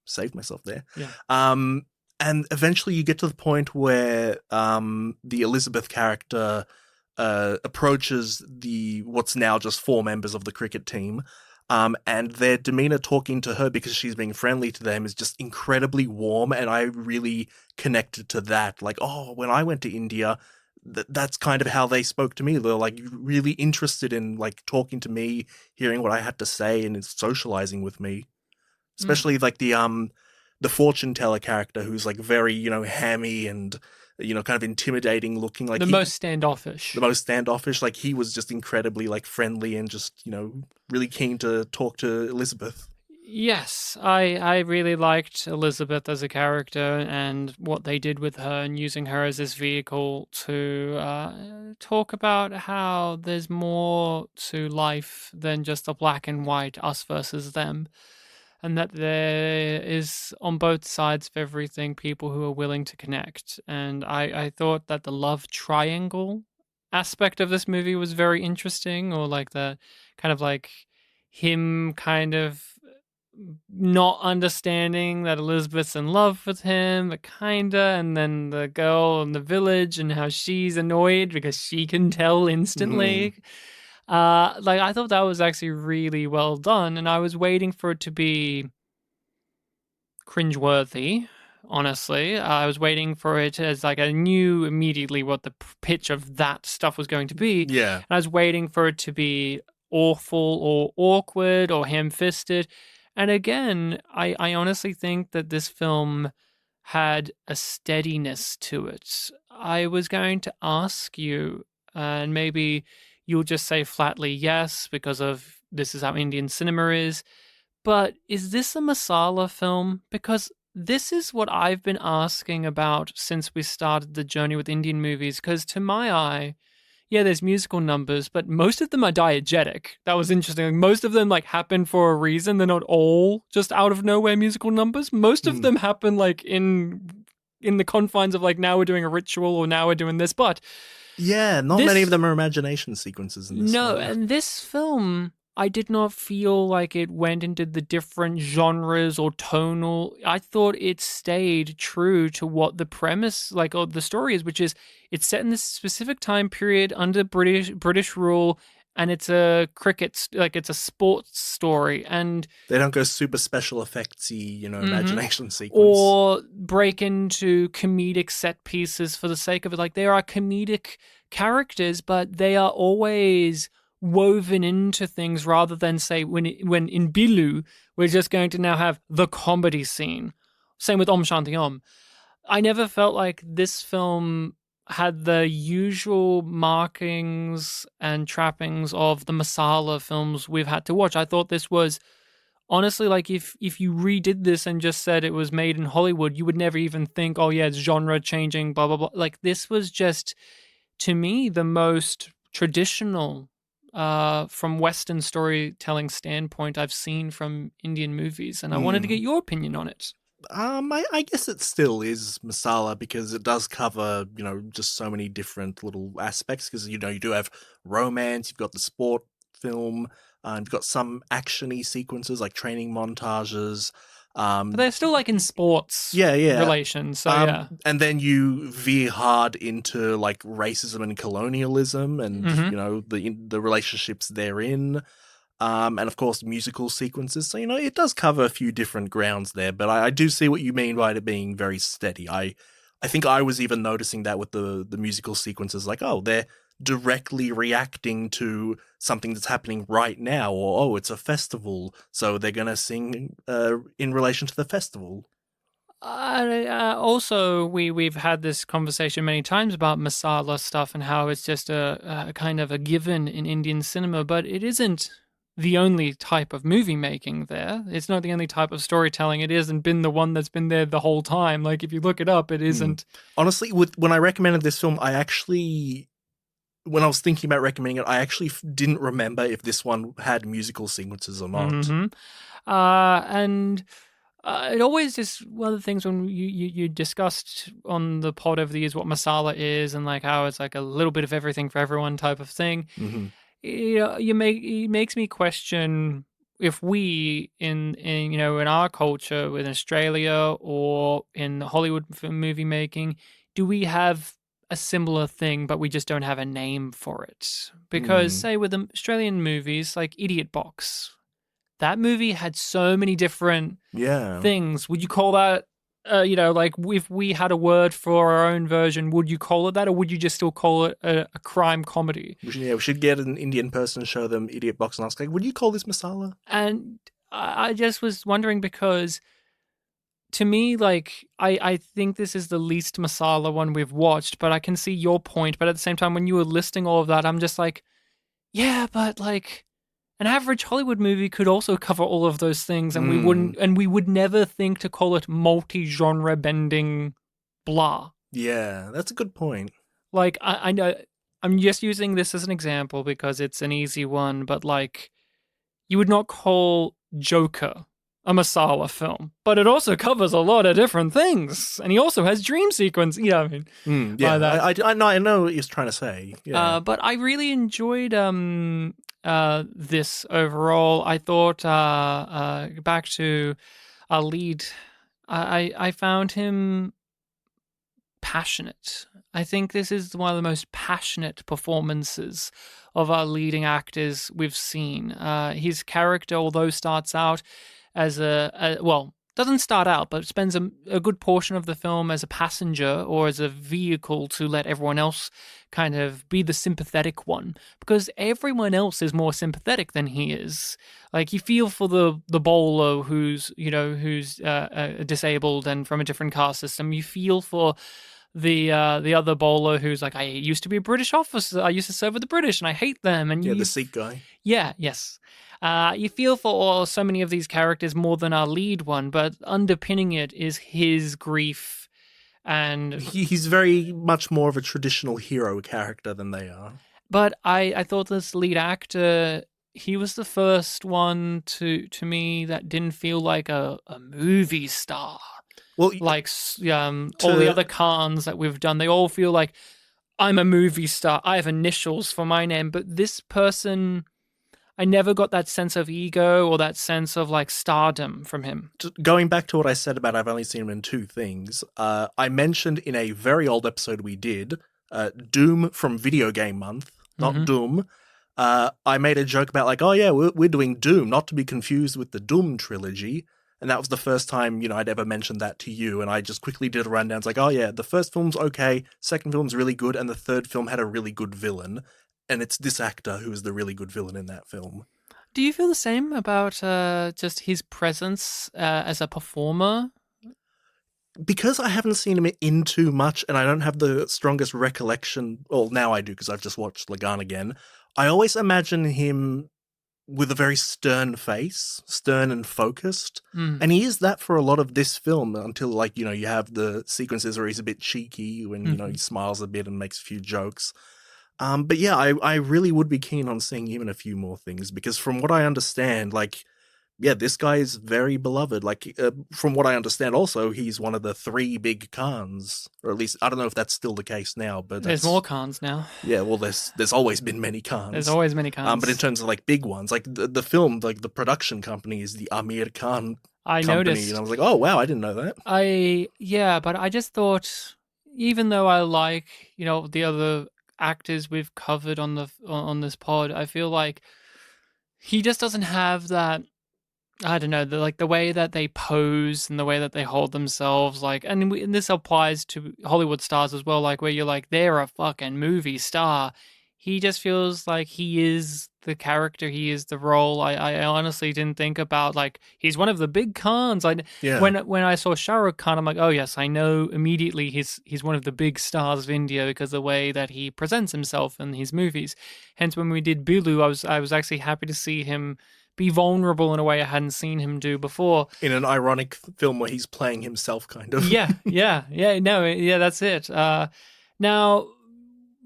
Speaker 2: Saved myself there.
Speaker 1: Yeah.
Speaker 2: And eventually you get to the point where the Elizabeth character approaches what's now just 4 members of the cricket team, and their demeanor talking to her because she's being friendly to them is just incredibly warm, and I really connected to that. Like, when I went to India, that's kind of how they spoke to me. They're like really interested in like talking to me, hearing what I had to say, and socializing with me. Especially like the fortune teller character who's like very hammy and kind of intimidating looking, like
Speaker 1: most standoffish.
Speaker 2: The most standoffish. Like he was just incredibly like friendly and just, really keen to talk to Elizabeth.
Speaker 1: Yes, I really liked Elizabeth as a character and what they did with her and using her as this vehicle to talk about how there's more to life than just a black and white us versus them. And that there is, on both sides of everything, people who are willing to connect. And I thought that the love triangle aspect of this movie was very interesting, or like the kind of like him kind of not understanding that Elizabeth's in love with him, but kinda, and then the girl in the village and how she's annoyed because she can tell instantly. I thought that was actually really well done, and I was waiting for it to be cringeworthy, honestly. I was waiting for it as like I knew immediately what the pitch of that stuff was going to be.
Speaker 2: Yeah.
Speaker 1: And I was waiting for it to be awful or awkward or ham-fisted. And again, I honestly think that this film had a steadiness to it. I was going to ask you, and maybe you'll just say flatly yes, because of this is how Indian cinema is, but is this a masala film? Because this is what I've been asking about since we started the journey with Indian movies, because to my eye, yeah, there's musical numbers, but most of them are diegetic. That was interesting. Like, most of them happen for a reason. They're not all just out of nowhere musical numbers. Most of them happen in the confines of now we're doing a ritual or now we're doing this. But
Speaker 2: yeah, not many of them are imagination sequences in this.
Speaker 1: No, and this film, I did not feel like it went into the different genres or tonal. I thought it stayed true to what the premise, or the story is, which is it's set in this specific time period under British rule, and it's a it's a sports story, and
Speaker 2: they don't go super special effectsy, imagination sequence,
Speaker 1: or break into comedic set pieces for the sake of it. There are comedic characters, but they are always woven into things rather than, say, when in Bilu we're just going to now have the comedy scene. Same with Om Shanti Om. I never felt like this film had the usual markings and trappings of the masala films we've had to watch. I thought this was honestly if you redid this and just said it was made in Hollywood, you would never even think, oh yeah, it's genre changing, blah blah blah. This was just, to me, the most traditional from Western storytelling standpoint I've seen from Indian movies, and I wanted to get your opinion on it.
Speaker 2: I guess it still is masala because it does cover, just so many different little aspects, because, you do have romance, you've got the sport film, you've got some action-y sequences like training montages.
Speaker 1: But they're still in sports relations, so yeah.
Speaker 2: And then you veer hard into racism and colonialism and, the relationships therein. And of course, musical sequences. So, it does cover a few different grounds there, but I do see what you mean by it being very steady. I think I was even noticing that with the musical sequences, they're directly reacting to something that's happening right now, or, it's a festival, so they're going to sing in relation to the festival.
Speaker 1: Also, we've had this conversation many times about masala stuff and how it's just a kind of a given in Indian cinema, but it isn't the only type of movie making there. It's not the only type of storytelling. It hasn't been the one that's been there the whole time. If you look it up, it isn't.
Speaker 2: Honestly, when I recommended this film, when I was thinking about recommending it, I actually didn't remember if this one had musical sequences or not.
Speaker 1: And it always is one of the things when you discussed on the pod over the years what masala is and how it's a little bit of everything for everyone type of thing.
Speaker 2: Mm-hmm.
Speaker 1: It makes me question if we in our culture in Australia or in Hollywood movie making, do we have a similar thing, but we just don't have a name for it? Because say with the Australian movies like Idiot Box, that movie had so many different things. Would you call that, if we had a word for our own version, would you call it that, or would you just still call it a crime comedy?
Speaker 2: We should get an Indian person, show them Idiot Box and ask, would you call this masala?
Speaker 1: And I just was wondering because to me, I think this is the least masala one we've watched, but I can see your point. But at the same time, when you were listing all of that, I'm just yeah, but an average Hollywood movie could also cover all of those things, and we would never think to call it multi-genre bending blah.
Speaker 2: Yeah, that's a good point.
Speaker 1: I know I'm just using this as an example because it's an easy one, but you would not call Joker a masala film, but it also covers a lot of different things, and he also has dream sequence. I mean,
Speaker 2: I know what you're trying to say. Yeah.
Speaker 1: But I really enjoyed this overall. I thought back to our lead, I found him passionate. I think this is one of the most passionate performances of our leading actors we've seen. His character, although starts out as doesn't start out, but spends a good portion of the film as a passenger or as a vehicle to let everyone else kind of be the sympathetic one, because everyone else is more sympathetic than he is. Like, you feel for the bowler who's disabled and from a different caste system. You feel for the other bowler who's like, I used to be a British officer. I used to serve with the British, and I hate them. And
Speaker 2: Yeah, the Sikh guy.
Speaker 1: yeah, yes. You feel for so many of these characters more than our lead one, but underpinning it is his grief. And
Speaker 2: He's very much more of a traditional hero character than they are.
Speaker 1: but I thought this lead actor, he was the first one to me that didn't feel like a movie star.
Speaker 2: Well,
Speaker 1: Like all the other Khans that we've done, they all feel like, I'm a movie star. I have initials for my name. But this person, I never got that sense of ego or that sense of like stardom from him.
Speaker 2: going back to what I said about I've only seen him in two things, I mentioned in a very old episode we did, Doom from Video Game Month, not Doom. I made a joke about like, oh yeah, we're doing Doom, not to be confused with the Doom trilogy. And that was the first time, I'd ever mentioned that to you. And I just quickly did a rundown. It's like, oh yeah, the first film's okay, second film's really good, and the third film had a really good villain. And it's this actor who is the really good villain in that film.
Speaker 1: Do you feel the same about just his presence as a performer?
Speaker 2: Because I haven't seen him in too much, and I don't have the strongest recollection, well, now I do because I've just watched Lagaan again, I always imagine him with a very stern face, stern and focused. And he is that for a lot of this film until, like, you have the sequences where he's a bit cheeky when, he smiles a bit and makes a few jokes. But yeah, I really would be keen on seeing him in a few more things because from what I understand, like, yeah, this guy is very beloved. Like, from what I understand also, he's one of the 3 big Khans. Or at least, I don't know if that's still the case now, but
Speaker 1: there's more Khans now.
Speaker 2: Yeah, well, there's always been many Khans.
Speaker 1: There's always many Khans.
Speaker 2: But in terms of, like, big ones, like, the film, like, the production company is the Amir Khan company.
Speaker 1: Noticed.
Speaker 2: And I was like, oh, wow, I didn't know that.
Speaker 1: But I just thought, even though I like, the other actors we've covered on this pod, I feel like he just doesn't have that, I don't know, the way that they pose and the way that they hold themselves, like, and this applies to Hollywood stars as well, like, where you're like, they're a fucking movie star. He just feels like he is the character, he is the role. I honestly didn't think about, like, he's one of the big Khans. When I saw Shah Rukh Khan, I'm like, oh yes, I know immediately he's one of the big stars of India because the way that he presents himself in his movies. Hence, when we did Bulu, I was actually happy to see him be vulnerable in a way I hadn't seen him do before.
Speaker 2: In an ironic film where he's playing himself, kind of.
Speaker 1: Yeah, that's it. Now,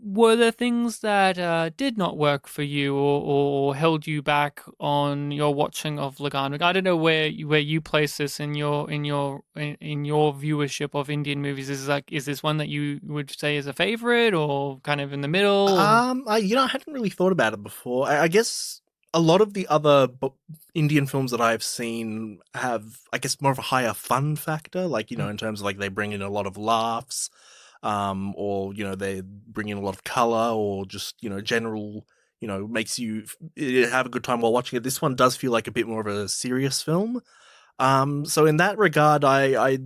Speaker 1: were there things that did not work for you or held you back on your watching of Lagaan? I don't know where you place this in your viewership of Indian movies. Is this one that you would say is a favorite or kind of in the middle?
Speaker 2: I hadn't really thought about it before. I guess a lot of the other Indian films that I've seen have, I guess, more of a higher fun factor, like, in terms of, like, they bring in a lot of laughs, or, they bring in a lot of color, or just, general, makes you have a good time while watching it. This one does feel like a bit more of a serious film. So in that regard, I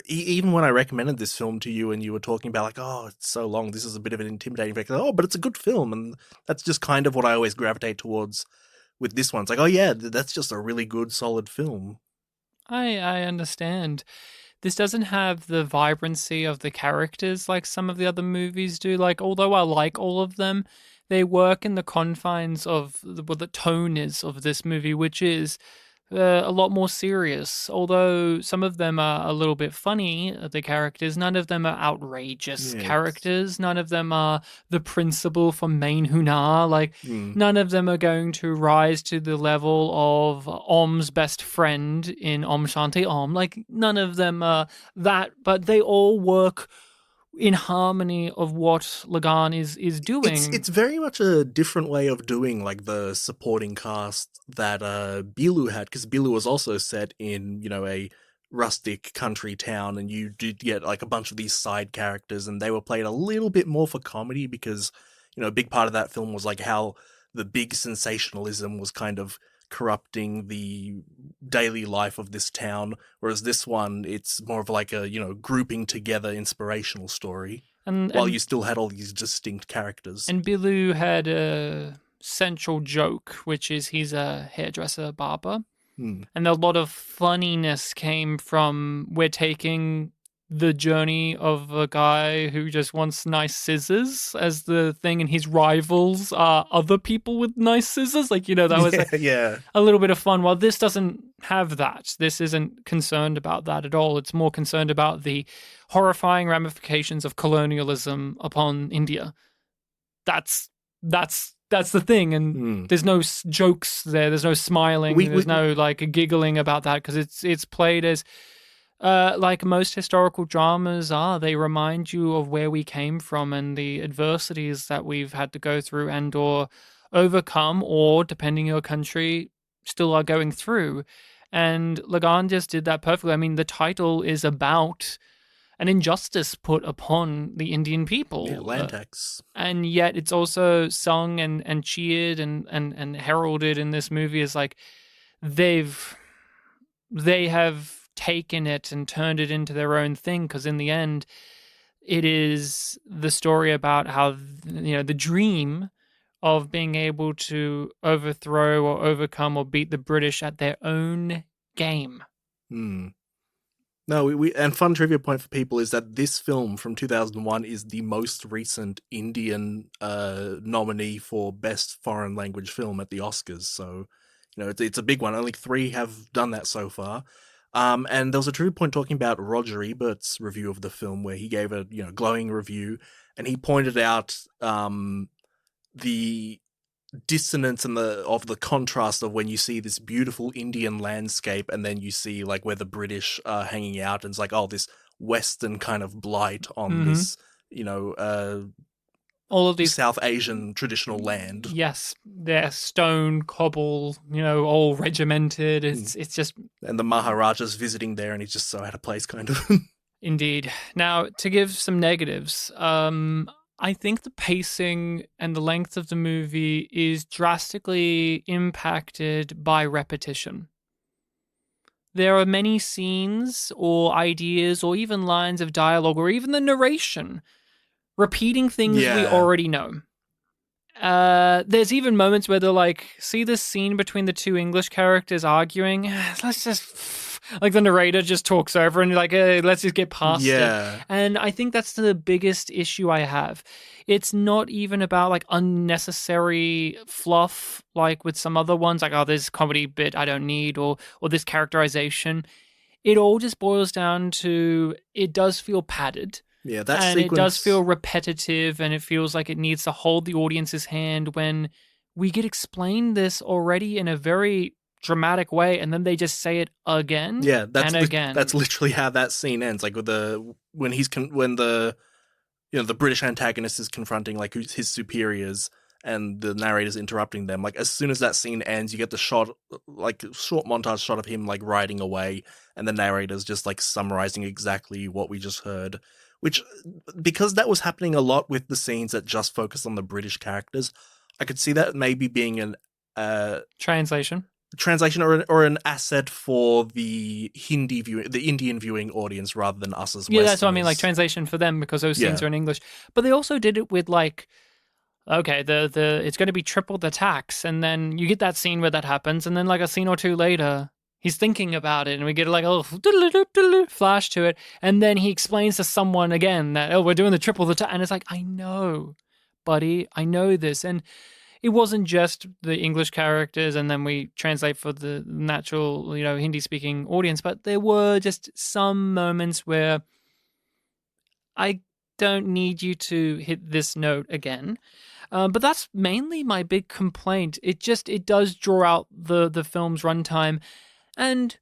Speaker 2: even when I recommended this film to you and you were talking about, like, oh, it's so long, this is a bit of an intimidating factor. Oh, but it's a good film. And that's just kind of what I always gravitate towards with this one. It's like, oh yeah, that's just a really good, solid film.
Speaker 1: I understand. This doesn't have the vibrancy of the characters like some of the other movies do. Like, although I like all of them, they work in the confines of what the tone is of this movie, which is a lot more serious. Although some of them are a little bit funny, the characters, none of them are outrageous characters. None of them are the principal from Main Hunar. Like, none of them are going to rise to the level of Om's best friend in Om Shanti Om. Like, none of them are that, but they all work in harmony of what Lagaan is doing.
Speaker 2: It's very much a different way of doing, like, the supporting cast that Bilu had, because Bilu was also set in, a rustic country town, and you did get, like, a bunch of these side characters, and they were played a little bit more for comedy because, a big part of that film was, like, how the big sensationalism was kind of corrupting the daily life of this town, whereas this one, it's more of like a, grouping together inspirational story, while you still had all these distinct characters.
Speaker 1: And Billu had a central joke, which is he's a hairdresser barber. And a lot of funniness came from we're taking the journey of a guy who just wants nice scissors as the thing, and his rivals are other people with nice scissors. Like, that was a little bit of fun. While this doesn't have that, this isn't concerned about that at all. It's more concerned about the horrifying ramifications of colonialism upon India. That's the thing, and there's no jokes there. There's no smiling. There's no giggling about that, because it's played as like most historical dramas are. They remind you of where we came from and the adversities that we've had to go through and or overcome, or depending on your country, still are going through. And Lagaan just did that perfectly. I mean, the title is about an injustice put upon the Indian people.
Speaker 2: Yeah, land tax.
Speaker 1: And yet it's also sung and cheered and heralded in this movie as like they have taken it and turned it into their own thing, because in the end it is the story about how the dream of being able to overthrow or overcome or beat the British at their own game.
Speaker 2: No, and fun trivia point for people is that this film from 2001 is the most recent Indian nominee for Best Foreign Language Film at the Oscars. So, it's a big one. Only 3 have done that so far. And there was a trivia point talking about Roger Ebert's review of the film, where he gave a glowing review, and he pointed out the dissonance and of the contrast of when you see this beautiful Indian landscape and then you see like where the British are hanging out, and it's like, oh, this Western kind of blight on this,
Speaker 1: all of these
Speaker 2: South Asian traditional land.
Speaker 1: Yes, they're stone, cobble, all regimented. It's just...
Speaker 2: And the Maharaja's visiting there, and he's just so out of place, kind of.
Speaker 1: Indeed. Now, to give some negatives, I think the pacing and the length of the movie is drastically impacted by repetition. There are many scenes or ideas or even lines of dialogue or even the narration repeating things we already know. There's even moments where they're like, see this scene between the 2 English characters arguing? Let's just... Like the narrator just talks over and like, let's just get past it. And I think that's the biggest issue I have. It's not even about like unnecessary fluff, like with some other ones, like, oh, this comedy bit I don't need, or this characterization. It all just boils down to, it does feel padded.
Speaker 2: Yeah, that
Speaker 1: and
Speaker 2: sequence...
Speaker 1: it does feel repetitive, and it feels like it needs to hold the audience's hand when we get explained this already in a very dramatic way, and then they just say it again.
Speaker 2: Yeah,
Speaker 1: again.
Speaker 2: That's literally how that scene ends. Like with when the British antagonist is confronting like his superiors, and the narrator's interrupting them. Like as soon as that scene ends, you get the shot, like short montage shot of him like riding away, and the narrator's just like summarizing exactly what we just heard. Which, because that was happening a lot with the scenes that just focus on the British characters, I could see that maybe being an
Speaker 1: translation
Speaker 2: or an asset for the Indian viewing audience rather than us as Westerners.
Speaker 1: Yeah, that's what I mean, like translation for them, because those scenes are in English. But they also did it with like, okay, the it's going to be triple the tax, and then you get that scene where that happens, and then like a scene or 2 later, he's thinking about it, and we get like a little flash to it, and then he explains to someone again that, oh, we're doing the triple the tax, and it's like, I know, buddy, I know this. And it wasn't just the English characters and then we translate for the natural, Hindi-speaking audience, but there were just some moments where I don't need you to hit this note again. But that's mainly my big complaint. It does draw out the film's runtime, and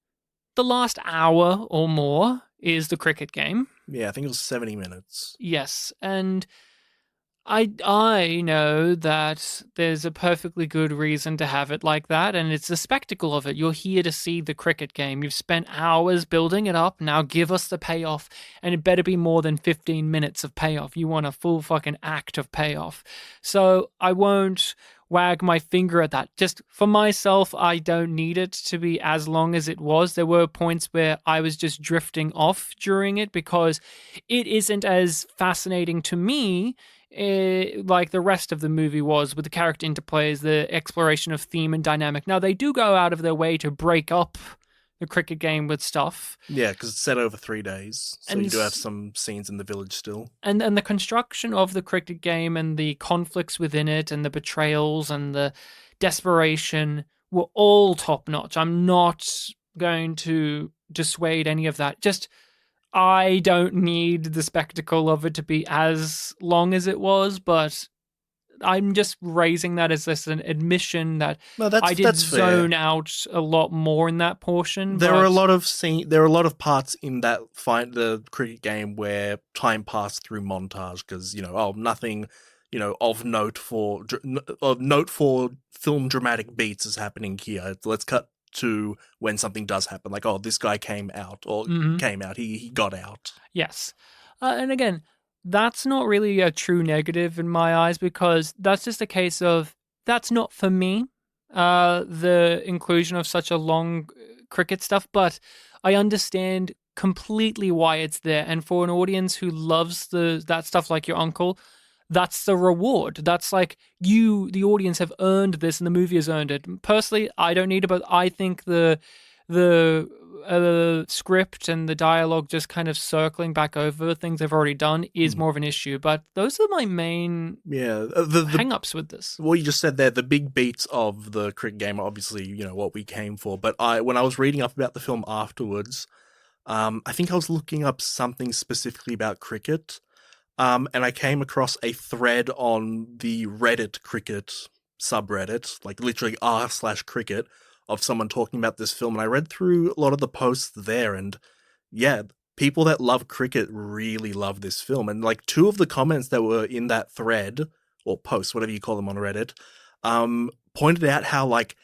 Speaker 1: the last hour or more is the cricket game.
Speaker 2: Yeah, I think it was 70 minutes.
Speaker 1: Yes, and I know that there's a perfectly good reason to have it like that, and it's the spectacle of it. You're here to see the cricket game. You've spent hours building it up. Now give us the payoff, and it better be more than 15 minutes of payoff. You want a full fucking act of payoff. So I won't wag my finger at that. Just for myself, I don't need it to be as long as it was. There were points where I was just drifting off during it because it isn't as fascinating to me like the rest of the movie was, with the character interplays, the exploration of theme and dynamic. Now, they do go out of their way to break up the cricket game with stuff.
Speaker 2: Yeah, because it's set over 3 days, so
Speaker 1: And
Speaker 2: you do have some scenes in the village still.
Speaker 1: And the construction of the cricket game and the conflicts within it and the betrayals and the desperation were all top notch. I'm not going to dissuade any of that. Just I don't need the spectacle of it to be as long as it was, but I'm just raising that as an admission that
Speaker 2: No,
Speaker 1: I did
Speaker 2: that's
Speaker 1: zone
Speaker 2: fair.
Speaker 1: out a lot more in that portion.
Speaker 2: There are a lot of parts in that the cricket game where time passed through montage because nothing of note for film dramatic beats is happening here. Let's cut to when something does happen, like this guy came out or came out. He got out.
Speaker 1: Yes, and again, that's not really a true negative in my eyes because that's just a case of that's not for me. The inclusion of such a long cricket stuff, but I understand completely why it's there. And for an audience who loves that stuff, like your uncle, that's the reward. That's like you, the audience, have earned this, and the movie has earned it. Personally, I don't need it, but I think the script and the dialogue just kind of circling back over things they've already done is more of an issue. But those are my main hang-ups with this.
Speaker 2: What you just said there, the big beats of the cricket game are obviously, what we came for. But when I was reading up about the film afterwards, I think I was looking up something specifically about cricket, and I came across a thread on the Reddit cricket subreddit, like literally r/cricket, of someone talking about this film, and I read through a lot of the posts there, and yeah, people that love cricket really love this film. And like 2 of the comments that were in that thread, or post, whatever you call them on Reddit, pointed out how like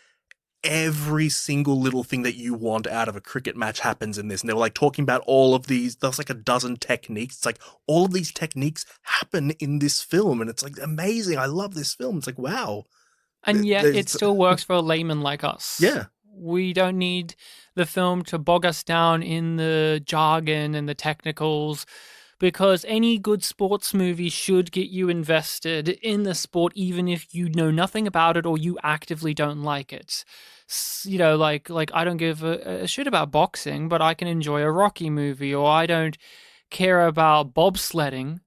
Speaker 2: every single little thing that you want out of a cricket match happens in this. And they were like talking about all of these, there's like a dozen techniques. It's like all of these techniques happen in this film, and it's like amazing. I love this film. It's like, wow.
Speaker 1: And yet it still works for a layman like us.
Speaker 2: Yeah.
Speaker 1: We don't need the film to bog us down in the jargon and the technicals, because any good sports movie should get you invested in the sport, even if you know nothing about it or you actively don't like it. Like I don't give a shit about boxing, but I can enjoy a Rocky movie, or I don't care about bobsledding.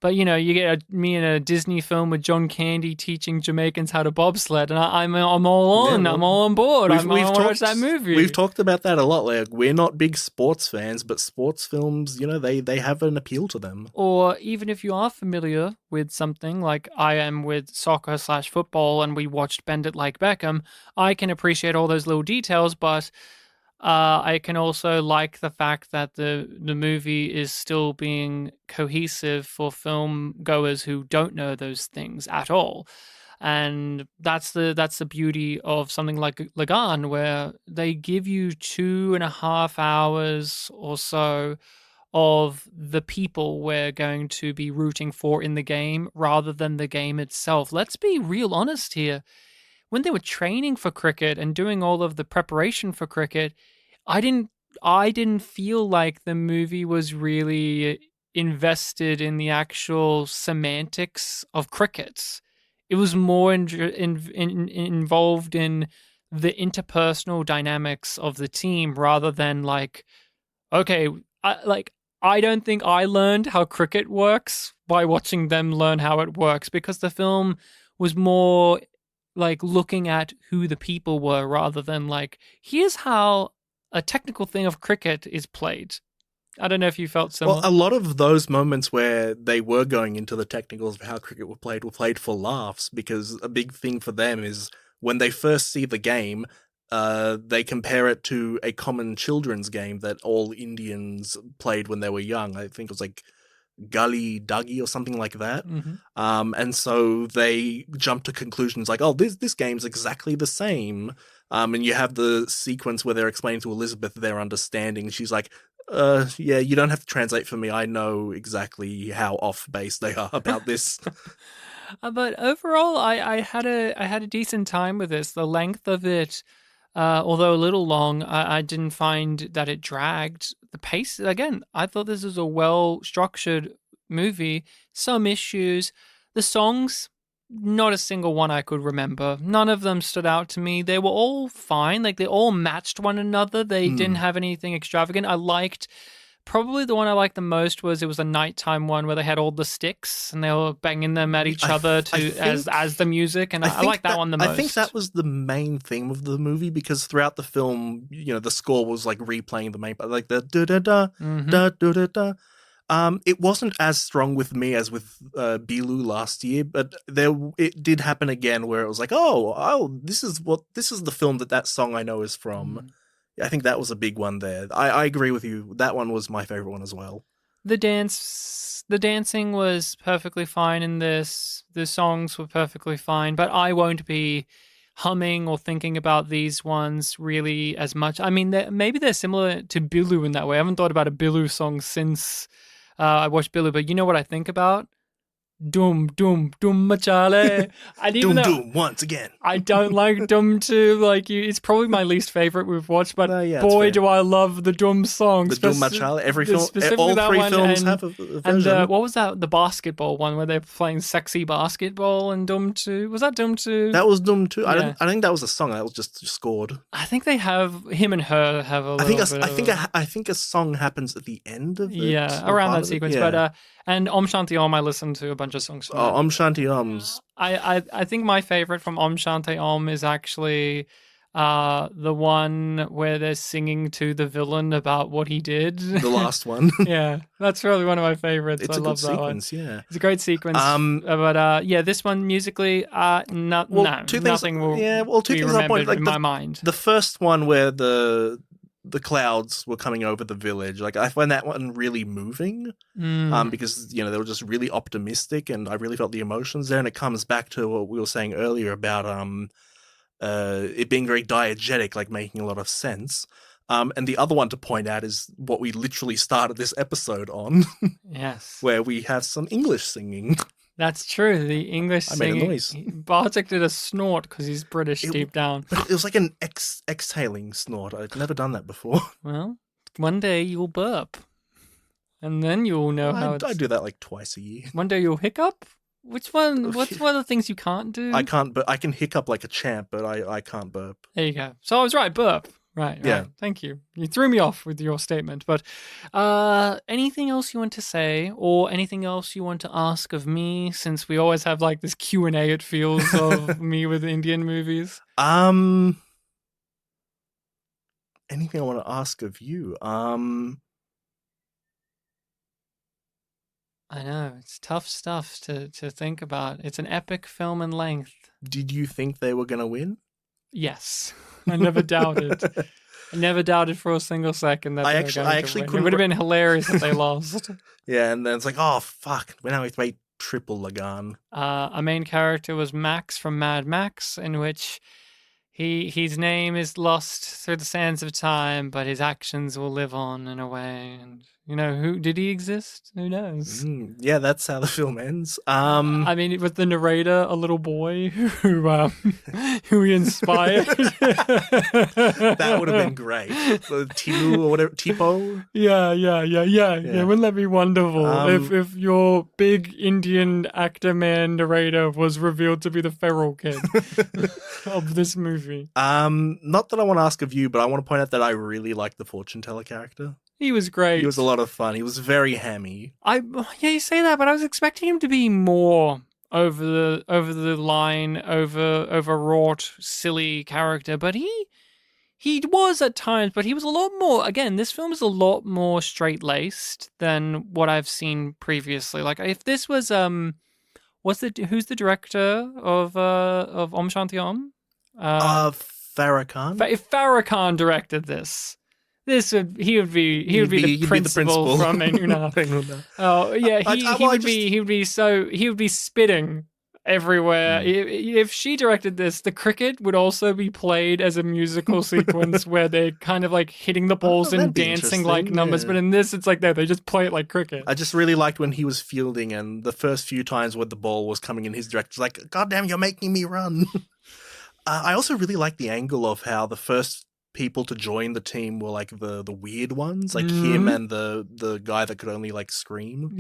Speaker 1: But, you get me in a Disney film with John Candy teaching Jamaicans how to bobsled, and I'm all on. I'm all on board. I want to watch that movie.
Speaker 2: We've talked about that a lot. Like, we're not big sports fans, but sports films, they have an appeal to them.
Speaker 1: Or even if you are familiar with something like I am with soccer/football, and we watched Bend It Like Beckham, I can appreciate all those little details, but I can also like the fact that the movie is still being cohesive for film goers who don't know those things at all. And that's the beauty of something like Lagaan, where they give you 2.5 hours or so of the people we're going to be rooting for in the game rather than the game itself. Let's be real honest here. When they were training for cricket and doing all of the preparation for cricket, I didn't feel like the movie was really invested in the actual semantics of cricket. It was more involved in the interpersonal dynamics of the team rather than like, okay, I don't think I learned how cricket works by watching them learn how it works, because the film was more like looking at who the people were rather than like, here's how a technical thing of cricket is played. I don't know if you felt similar.
Speaker 2: Well, a lot of those moments where they were going into the technicals of how cricket were played for laughs, because a big thing for them is when they first see the game, they compare it to a common children's game that all Indians played when they were young. I think it was like Gully Duggy or something like that.
Speaker 1: Mm-hmm.
Speaker 2: And so they jump to conclusions like, oh, this game's exactly the same. And you have the sequence where they're explaining to Elizabeth their understanding. She's like, yeah, you don't have to translate for me. I know exactly how off base they are about this.
Speaker 1: But overall, I had a decent time with this. The length of it, although a little long, I didn't find that it dragged. The pace, again, I thought this was a well structured movie. Some issues, the songs, not a single one I could remember. None of them stood out to me. They were all fine. Like they all matched one another. They didn't have anything extravagant. I liked. Probably the one I liked the most was it was a nighttime one where they had all the sticks and they were banging them at each other as the music, and I like that one the most.
Speaker 2: I think that was the main theme of the movie because throughout the film, the score was like replaying the main part, like the da da da da da da da. It wasn't as strong with me as with Bilu last year, but it did happen again where it was like, oh, this is the film that song I know is from. I think that was a big one there. I agree with you. That one was my favorite one as well.
Speaker 1: The dancing was perfectly fine in this. The songs were perfectly fine, but I won't be humming or thinking about these ones really as much. I mean, maybe they're similar to Bilu in that way. I haven't thought about a Bilu song since I watched Bilu, but you know what I think about? Doom, doom, doom, machale.
Speaker 2: Doom, doom, once again.
Speaker 1: I don't like Doom 2 like you. It's probably my least favorite we've watched, but boy, do I love the Doom song.
Speaker 2: The Doom machale. Every film, all three films have a version.
Speaker 1: And what was that? The basketball one where they're playing sexy basketball in Doom 2? Was that Doom 2?
Speaker 2: That was Doom 2.
Speaker 1: Yeah.
Speaker 2: I think that was a song that was just scored.
Speaker 1: I think they have him and her have a little
Speaker 2: I think a song happens at the end of it.
Speaker 1: Yeah, around that sequence.
Speaker 2: Yeah.
Speaker 1: But and Om Shanti Om, I listened to a bunch of songs from
Speaker 2: Om Shanti Om's.
Speaker 1: I think my favorite from Om Shanti Om is actually the one where they're singing to the villain about what he did.
Speaker 2: The last one.
Speaker 1: Yeah, that's really one of my favorites.
Speaker 2: It's
Speaker 1: I
Speaker 2: a
Speaker 1: love
Speaker 2: good
Speaker 1: that
Speaker 2: sequence,
Speaker 1: one.
Speaker 2: yeah.
Speaker 1: It's a great sequence. But this one musically, nothing will be remembered in my mind.
Speaker 2: The first one where the clouds were coming over the village, like I find that one really moving, because they were just really optimistic, and I really felt the emotions there. And it comes back to what we were saying earlier about it being very diegetic, like making a lot of sense. And the other one to point out is what we literally started this episode on.
Speaker 1: Yes,
Speaker 2: where we have some English singing.
Speaker 1: That's true. The English singing.
Speaker 2: I made a noise.
Speaker 1: Bartek did a snort because he's British deep down.
Speaker 2: But it was like an exhaling snort. I'd never done that before.
Speaker 1: Well, one day you'll burp. And then you'll know how
Speaker 2: I do that like twice a year.
Speaker 1: One day you'll hiccup? Which one? What's one of the things you can't do?
Speaker 2: I can't, but I can hiccup like a champ, but I can't burp.
Speaker 1: There you go. So I was right, burp. Right.
Speaker 2: Yeah.
Speaker 1: Thank you. You threw me off with your statement. But anything else you want to say, or anything else you want to ask of me? Since we always have like this Q&A, it feels, of me with Indian movies.
Speaker 2: Anything I want to ask of you?
Speaker 1: I know it's tough stuff to think about. It's an epic film in length.
Speaker 2: Did you think they were going to win?
Speaker 1: Yes. I never doubted. I never doubted for a single second that
Speaker 2: I actually
Speaker 1: couldn't. It would have been hilarious if they lost.
Speaker 2: Yeah, and then it's like, oh fuck, now we have to wait triple Lagaan.
Speaker 1: A main character was Max from Mad Max, in which his name is lost through the sands of time, but his actions will live on in a way. And who did he exist? Who knows?
Speaker 2: Yeah, that's how the film ends.
Speaker 1: I mean, was the narrator a little boy who he inspired?
Speaker 2: That would have been great. Timu or whatever, Tipo.
Speaker 1: Yeah. Wouldn't that be wonderful if your big Indian actor man narrator was revealed to be the feral kid of this movie?
Speaker 2: Not that I want to ask of you, but I want to point out that I really like the fortune teller character.
Speaker 1: He was great.
Speaker 2: He was a lot of fun. He was very hammy.
Speaker 1: You say that, but I was expecting him to be more over the line, overwrought, silly character. But he was at times, but he was a lot more. Again, this film is a lot more straight laced than what I've seen previously. Like if this was who's the director of Om Shanti Om?
Speaker 2: Farah Khan.
Speaker 1: If Farah Khan directed this. He would be the principal from Enuna. Oh yeah, he would be spitting everywhere. If she directed this, the cricket would also be played as a musical sequence where they're kind of like hitting the balls and
Speaker 2: that'd be
Speaker 1: dancing like
Speaker 2: interesting,
Speaker 1: numbers.
Speaker 2: yeah.
Speaker 1: But in this, it's like they just play it like cricket.
Speaker 2: I just really liked when he was fielding and the first few times when the ball was coming in his direction, it's like, God damn, you're making me run. I also really like the angle of how the first people to join the team were like the weird ones, like him and the guy that could only like scream.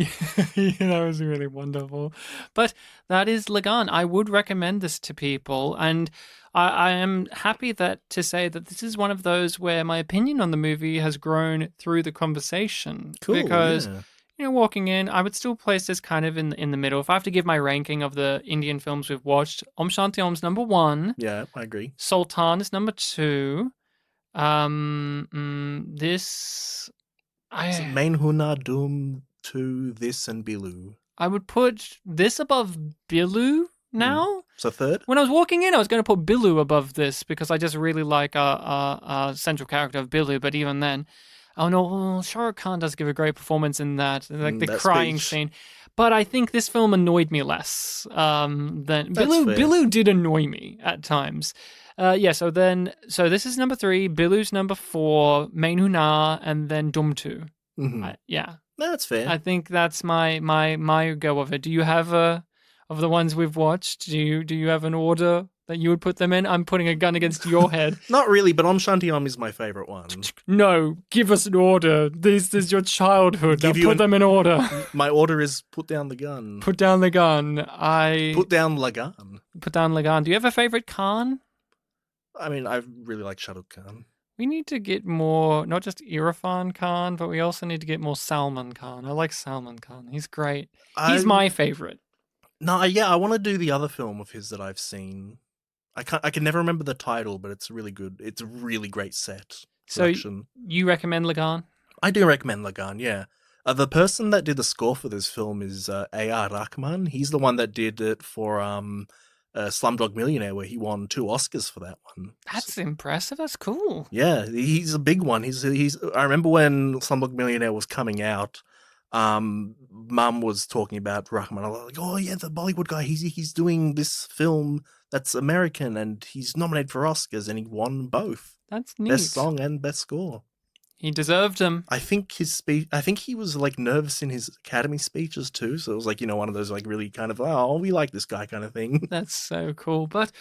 Speaker 1: Yeah, that was really wonderful. But that is Lagaan. I would recommend this to people, and I am happy to say that this is one of those where my opinion on the movie has grown through the conversation.
Speaker 2: Cool,
Speaker 1: because
Speaker 2: yeah.
Speaker 1: walking in, I would still place this kind of in the middle. If I have to give my ranking of the Indian films we've watched, Om Shanti Om's number 1.
Speaker 2: Yeah, I agree.
Speaker 1: Sultan is number 2. This
Speaker 2: Main Huna Doom to this and Bilu.
Speaker 1: I would put this above Bilu now.
Speaker 2: So third?
Speaker 1: When I was walking in, I was going to put Bilu above this because I just really like a central character of Bilu. But even then, oh no, Shah Rukh Khan does give a great performance in that, like the
Speaker 2: that
Speaker 1: crying
Speaker 2: speech.
Speaker 1: scene. But I think this film annoyed me less than Bilu.
Speaker 2: fair.
Speaker 1: Bilu did annoy me at times. So this is number 3. Bilu's number 4. Main Huna, and then Dumtu.
Speaker 2: Mm-hmm.
Speaker 1: Yeah,
Speaker 2: That's fair.
Speaker 1: I think that's my go of it. Do you have of the ones we've watched? Do you have an order that you would put them in? I'm putting a gun against your head.
Speaker 2: Not really, but Om Shanti Om is my favorite one.
Speaker 1: No, give us an order. This is your childhood. Now put them in order.
Speaker 2: My order is put down the gun.
Speaker 1: Put down the gun.
Speaker 2: Put down Lagaan.
Speaker 1: Put down Lagaan. Do you have a favorite Khan?
Speaker 2: I mean, I really like Shah Rukh Khan.
Speaker 1: We need to get more, not just Irfan Khan, but we also need to get more Salman Khan. I like Salman Khan. He's great. He's my favorite.
Speaker 2: No, yeah, I want to do the other film of his that I've seen. I can never remember the title, but it's really good. It's a really great set. Selection.
Speaker 1: So you recommend Lagaan?
Speaker 2: I do recommend Lagaan, yeah. The person that did the score for this film is A.R. Rahman. He's the one that did it for Slumdog Millionaire, where he won 2 Oscars for that one.
Speaker 1: That's impressive. That's cool.
Speaker 2: Yeah, he's a big one. He's. I remember when Slumdog Millionaire was coming out, Mum was talking about Rahman. I was like, oh yeah, the Bollywood guy. He's doing this film that's American, and he's nominated for Oscars, and he won both.
Speaker 1: That's neat.
Speaker 2: Best song and best score.
Speaker 1: He deserved them.
Speaker 2: I think his speech. I think he was like nervous in his Academy speeches too. So it was like, one of those like really kind of, oh, we like this guy kind of thing.
Speaker 1: That's so cool. But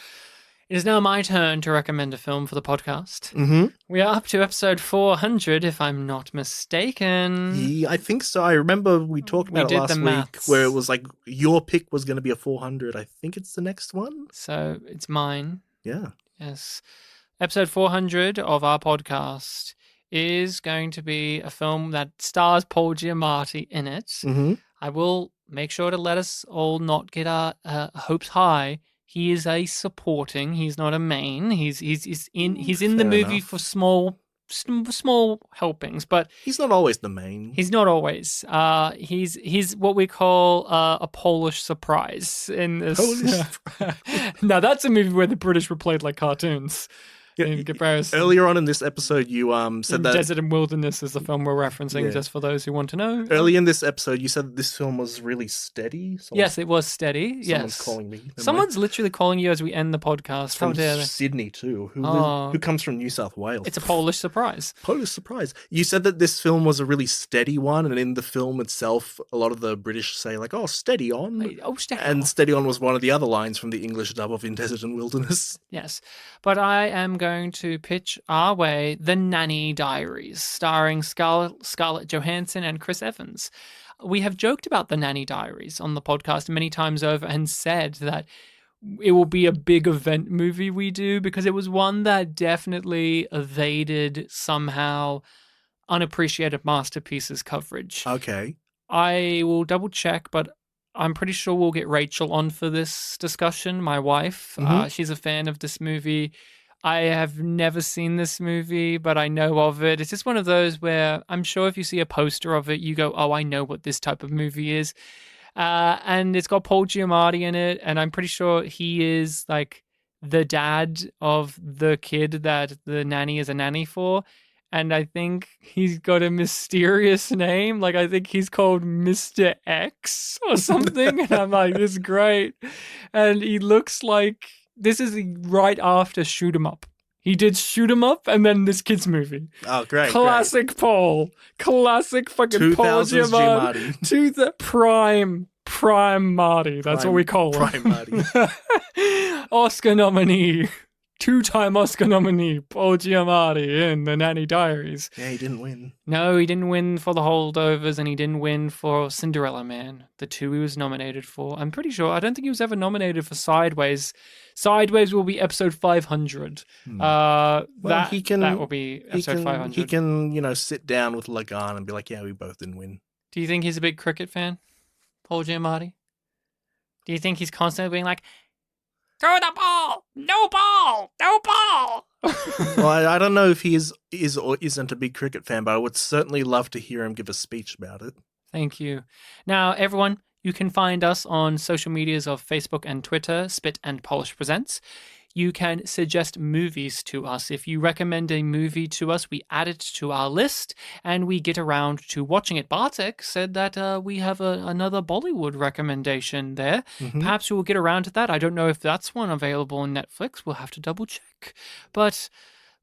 Speaker 1: it is now my turn to recommend a film for the podcast.
Speaker 2: Mm-hmm.
Speaker 1: We are up to episode 400, if I'm not mistaken.
Speaker 2: Yeah, I think so. I remember we talked about it last week, where it was like your pick was going to be a 400. I think it's the next one.
Speaker 1: So it's mine.
Speaker 2: Yeah.
Speaker 1: Yes. Episode 400 of our podcast is going to be a film that stars Paul Giamatti in it.
Speaker 2: Mm-hmm.
Speaker 1: I will make sure to let us all not get our hopes high. He is a supporting. He's not a main. He's in the movie for small helpings, but
Speaker 2: he's not always the main.
Speaker 1: He's not always. He's what we call a Polish surprise in this. Now that's a movie where the British were played like cartoons. In comparison.
Speaker 2: Earlier on in this episode, you said that
Speaker 1: Desert and Wilderness is the film we're referencing, just for those who want to know.
Speaker 2: Early in this episode, you said that this film was really steady.
Speaker 1: Yes, it was steady.
Speaker 2: Someone's calling me.
Speaker 1: Someone's literally calling you as we end the podcast.
Speaker 2: From Sydney too. Who comes from New South Wales?
Speaker 1: It's a Polish surprise.
Speaker 2: Polish surprise. You said that this film was a really steady one, and in the film itself, a lot of the British say like, "Oh, steady on."
Speaker 1: Oh, steady on.
Speaker 2: And steady on was one of the other lines from the English dub of In Desert and Wilderness.
Speaker 1: Yes, but I am going to pitch our way The Nanny Diaries, starring Scarlett Johansson and Chris Evans. We have joked about The Nanny Diaries on the podcast many times over and said that it will be a big event movie we do because it was one that definitely evaded somehow unappreciated masterpieces coverage.
Speaker 2: Okay.
Speaker 1: I will double check, but I'm pretty sure we'll get Rachel on for this discussion, my wife.
Speaker 2: Mm-hmm.
Speaker 1: She's a fan of this movie. I have never seen this movie, but I know of it. It's just one of those where I'm sure if you see a poster of it, you go, oh, I know what this type of movie is. And it's got Paul Giamatti in it, and I'm pretty sure he is like the dad of the kid that the nanny is a nanny for. and I think he's got a mysterious name. Like, I think he's called Mr. X or something. And I'm like, this is great. And he looks like this is right after Shoot 'em Up. He did Shoot 'em Up and then this kid's movie.
Speaker 2: Oh, great.
Speaker 1: Classic Paul. Classic fucking Paul
Speaker 2: 2000s
Speaker 1: Giamatti. To the prime Marty. That's what we call him.
Speaker 2: Prime Marty.
Speaker 1: Oscar nominee. 2-time Oscar nominee, Paul Giamatti in The Nanny Diaries.
Speaker 2: Yeah, he didn't win.
Speaker 1: No, he didn't win for The Holdovers, and he didn't win for Cinderella Man, the two he was nominated for. I'm pretty sure. I don't think he was ever nominated for Sideways. Sideways will be episode 500. That will be episode 500.
Speaker 2: He can, sit down with Lagaan and be like, yeah, we both didn't win.
Speaker 1: Do you think he's a big cricket fan, Paul Giamatti? Do you think he's constantly being like, throw the ball! No ball! No ball!
Speaker 2: Well, I don't know if he is or isn't a big cricket fan, but I would certainly love to hear him give a speech about it.
Speaker 1: Thank you. Now, everyone, you can find us on social medias of Facebook and Twitter, Spit and Polish Presents. You can suggest movies to us. If you recommend a movie to us, we add it to our list and we get around to watching it. Bartek said that we have another Bollywood recommendation there.
Speaker 2: Mm-hmm.
Speaker 1: Perhaps we will get around to that. I don't know if that's one available on Netflix. We'll have to double check. But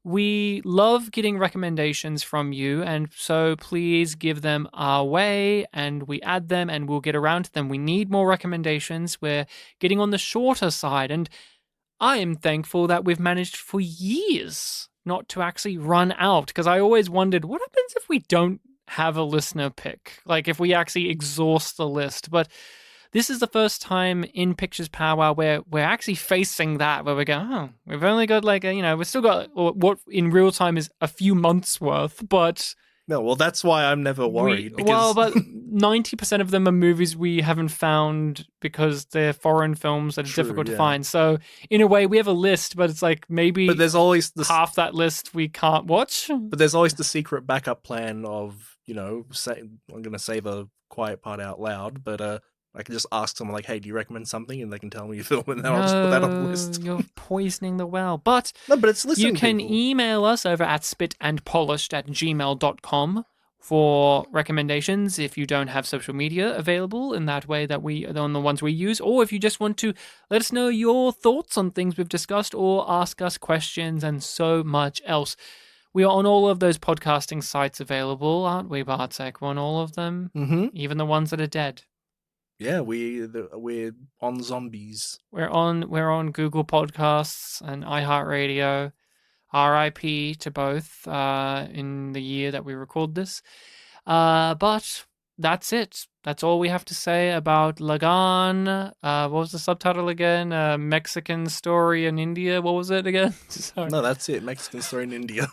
Speaker 1: we love getting recommendations from you, and so please give them our way, and we add them and we'll get around to them. We need more recommendations. We're getting on the shorter side, and I am thankful that we've managed for years not to actually run out, because I always wondered, what happens if we don't have a listener pick? Like, if we actually exhaust the list. But this is the first time in Pictures Powwow where we're actually facing that, where we go, we've only got we've still got what in real time is a few months worth, but...
Speaker 2: No, well, that's why I'm never worried.
Speaker 1: But 90% of them are movies we haven't found because they're foreign films that are difficult to find. So, in a way, we have a list, but it's like maybe
Speaker 2: there's always
Speaker 1: half that list we can't watch.
Speaker 2: But there's always the secret backup plan of, I'm going to say the quiet part out loud, but I can just ask someone like, hey, do you recommend something? And they can tell me a film, and then I'll just put that on the list.
Speaker 1: You're poisoning the well. But
Speaker 2: it's listening.
Speaker 1: You can
Speaker 2: people.
Speaker 1: email us over at spitandpolished@gmail.com for recommendations if you don't have social media available in that way that on the ones we use, or if you just want to let us know your thoughts on things we've discussed or ask us questions and so much else. We are on all of those podcasting sites available, aren't we, Bartek? We're on all of them, even the ones that are dead.
Speaker 2: Yeah, we're on zombies.
Speaker 1: We're on Google Podcasts and iHeartRadio. RIP to both in the year that we record this. But that's it. That's all we have to say about Lagaan. What was the subtitle again? Mexican Story in India. What was it again? Sorry.
Speaker 2: No, that's it. Mexican Story in India.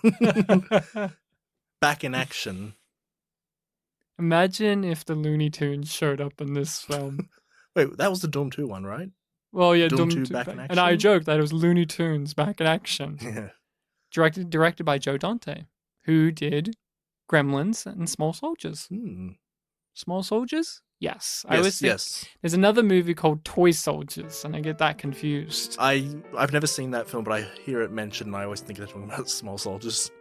Speaker 2: Back in action.
Speaker 1: Imagine if the Looney Tunes showed up in this film.
Speaker 2: Wait, that was the Doom 2 one, right?
Speaker 1: Well, yeah,
Speaker 2: Doom 2 Back in Action.
Speaker 1: And I joked that it was Looney Tunes Back in Action.
Speaker 2: Yeah.
Speaker 1: Directed by Joe Dante, who did Gremlins and Small Soldiers. Small Soldiers? Yes.
Speaker 2: Yes.
Speaker 1: There's another movie called Toy Soldiers, and I get that confused.
Speaker 2: I've never seen that film, but I hear it mentioned, and I always think they're talking about Small Soldiers.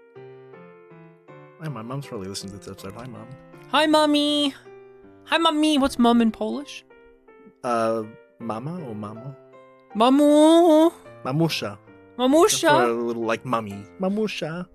Speaker 2: Hey, my mum's probably listening to this episode. Hi, Mum.
Speaker 1: Hi, Mummy. Hi, Mummy. What's mum in Polish?
Speaker 2: Mama or mama?
Speaker 1: Mamu.
Speaker 2: Mamusha.
Speaker 1: Mamusha.
Speaker 2: For a little like mummy. Mamusha.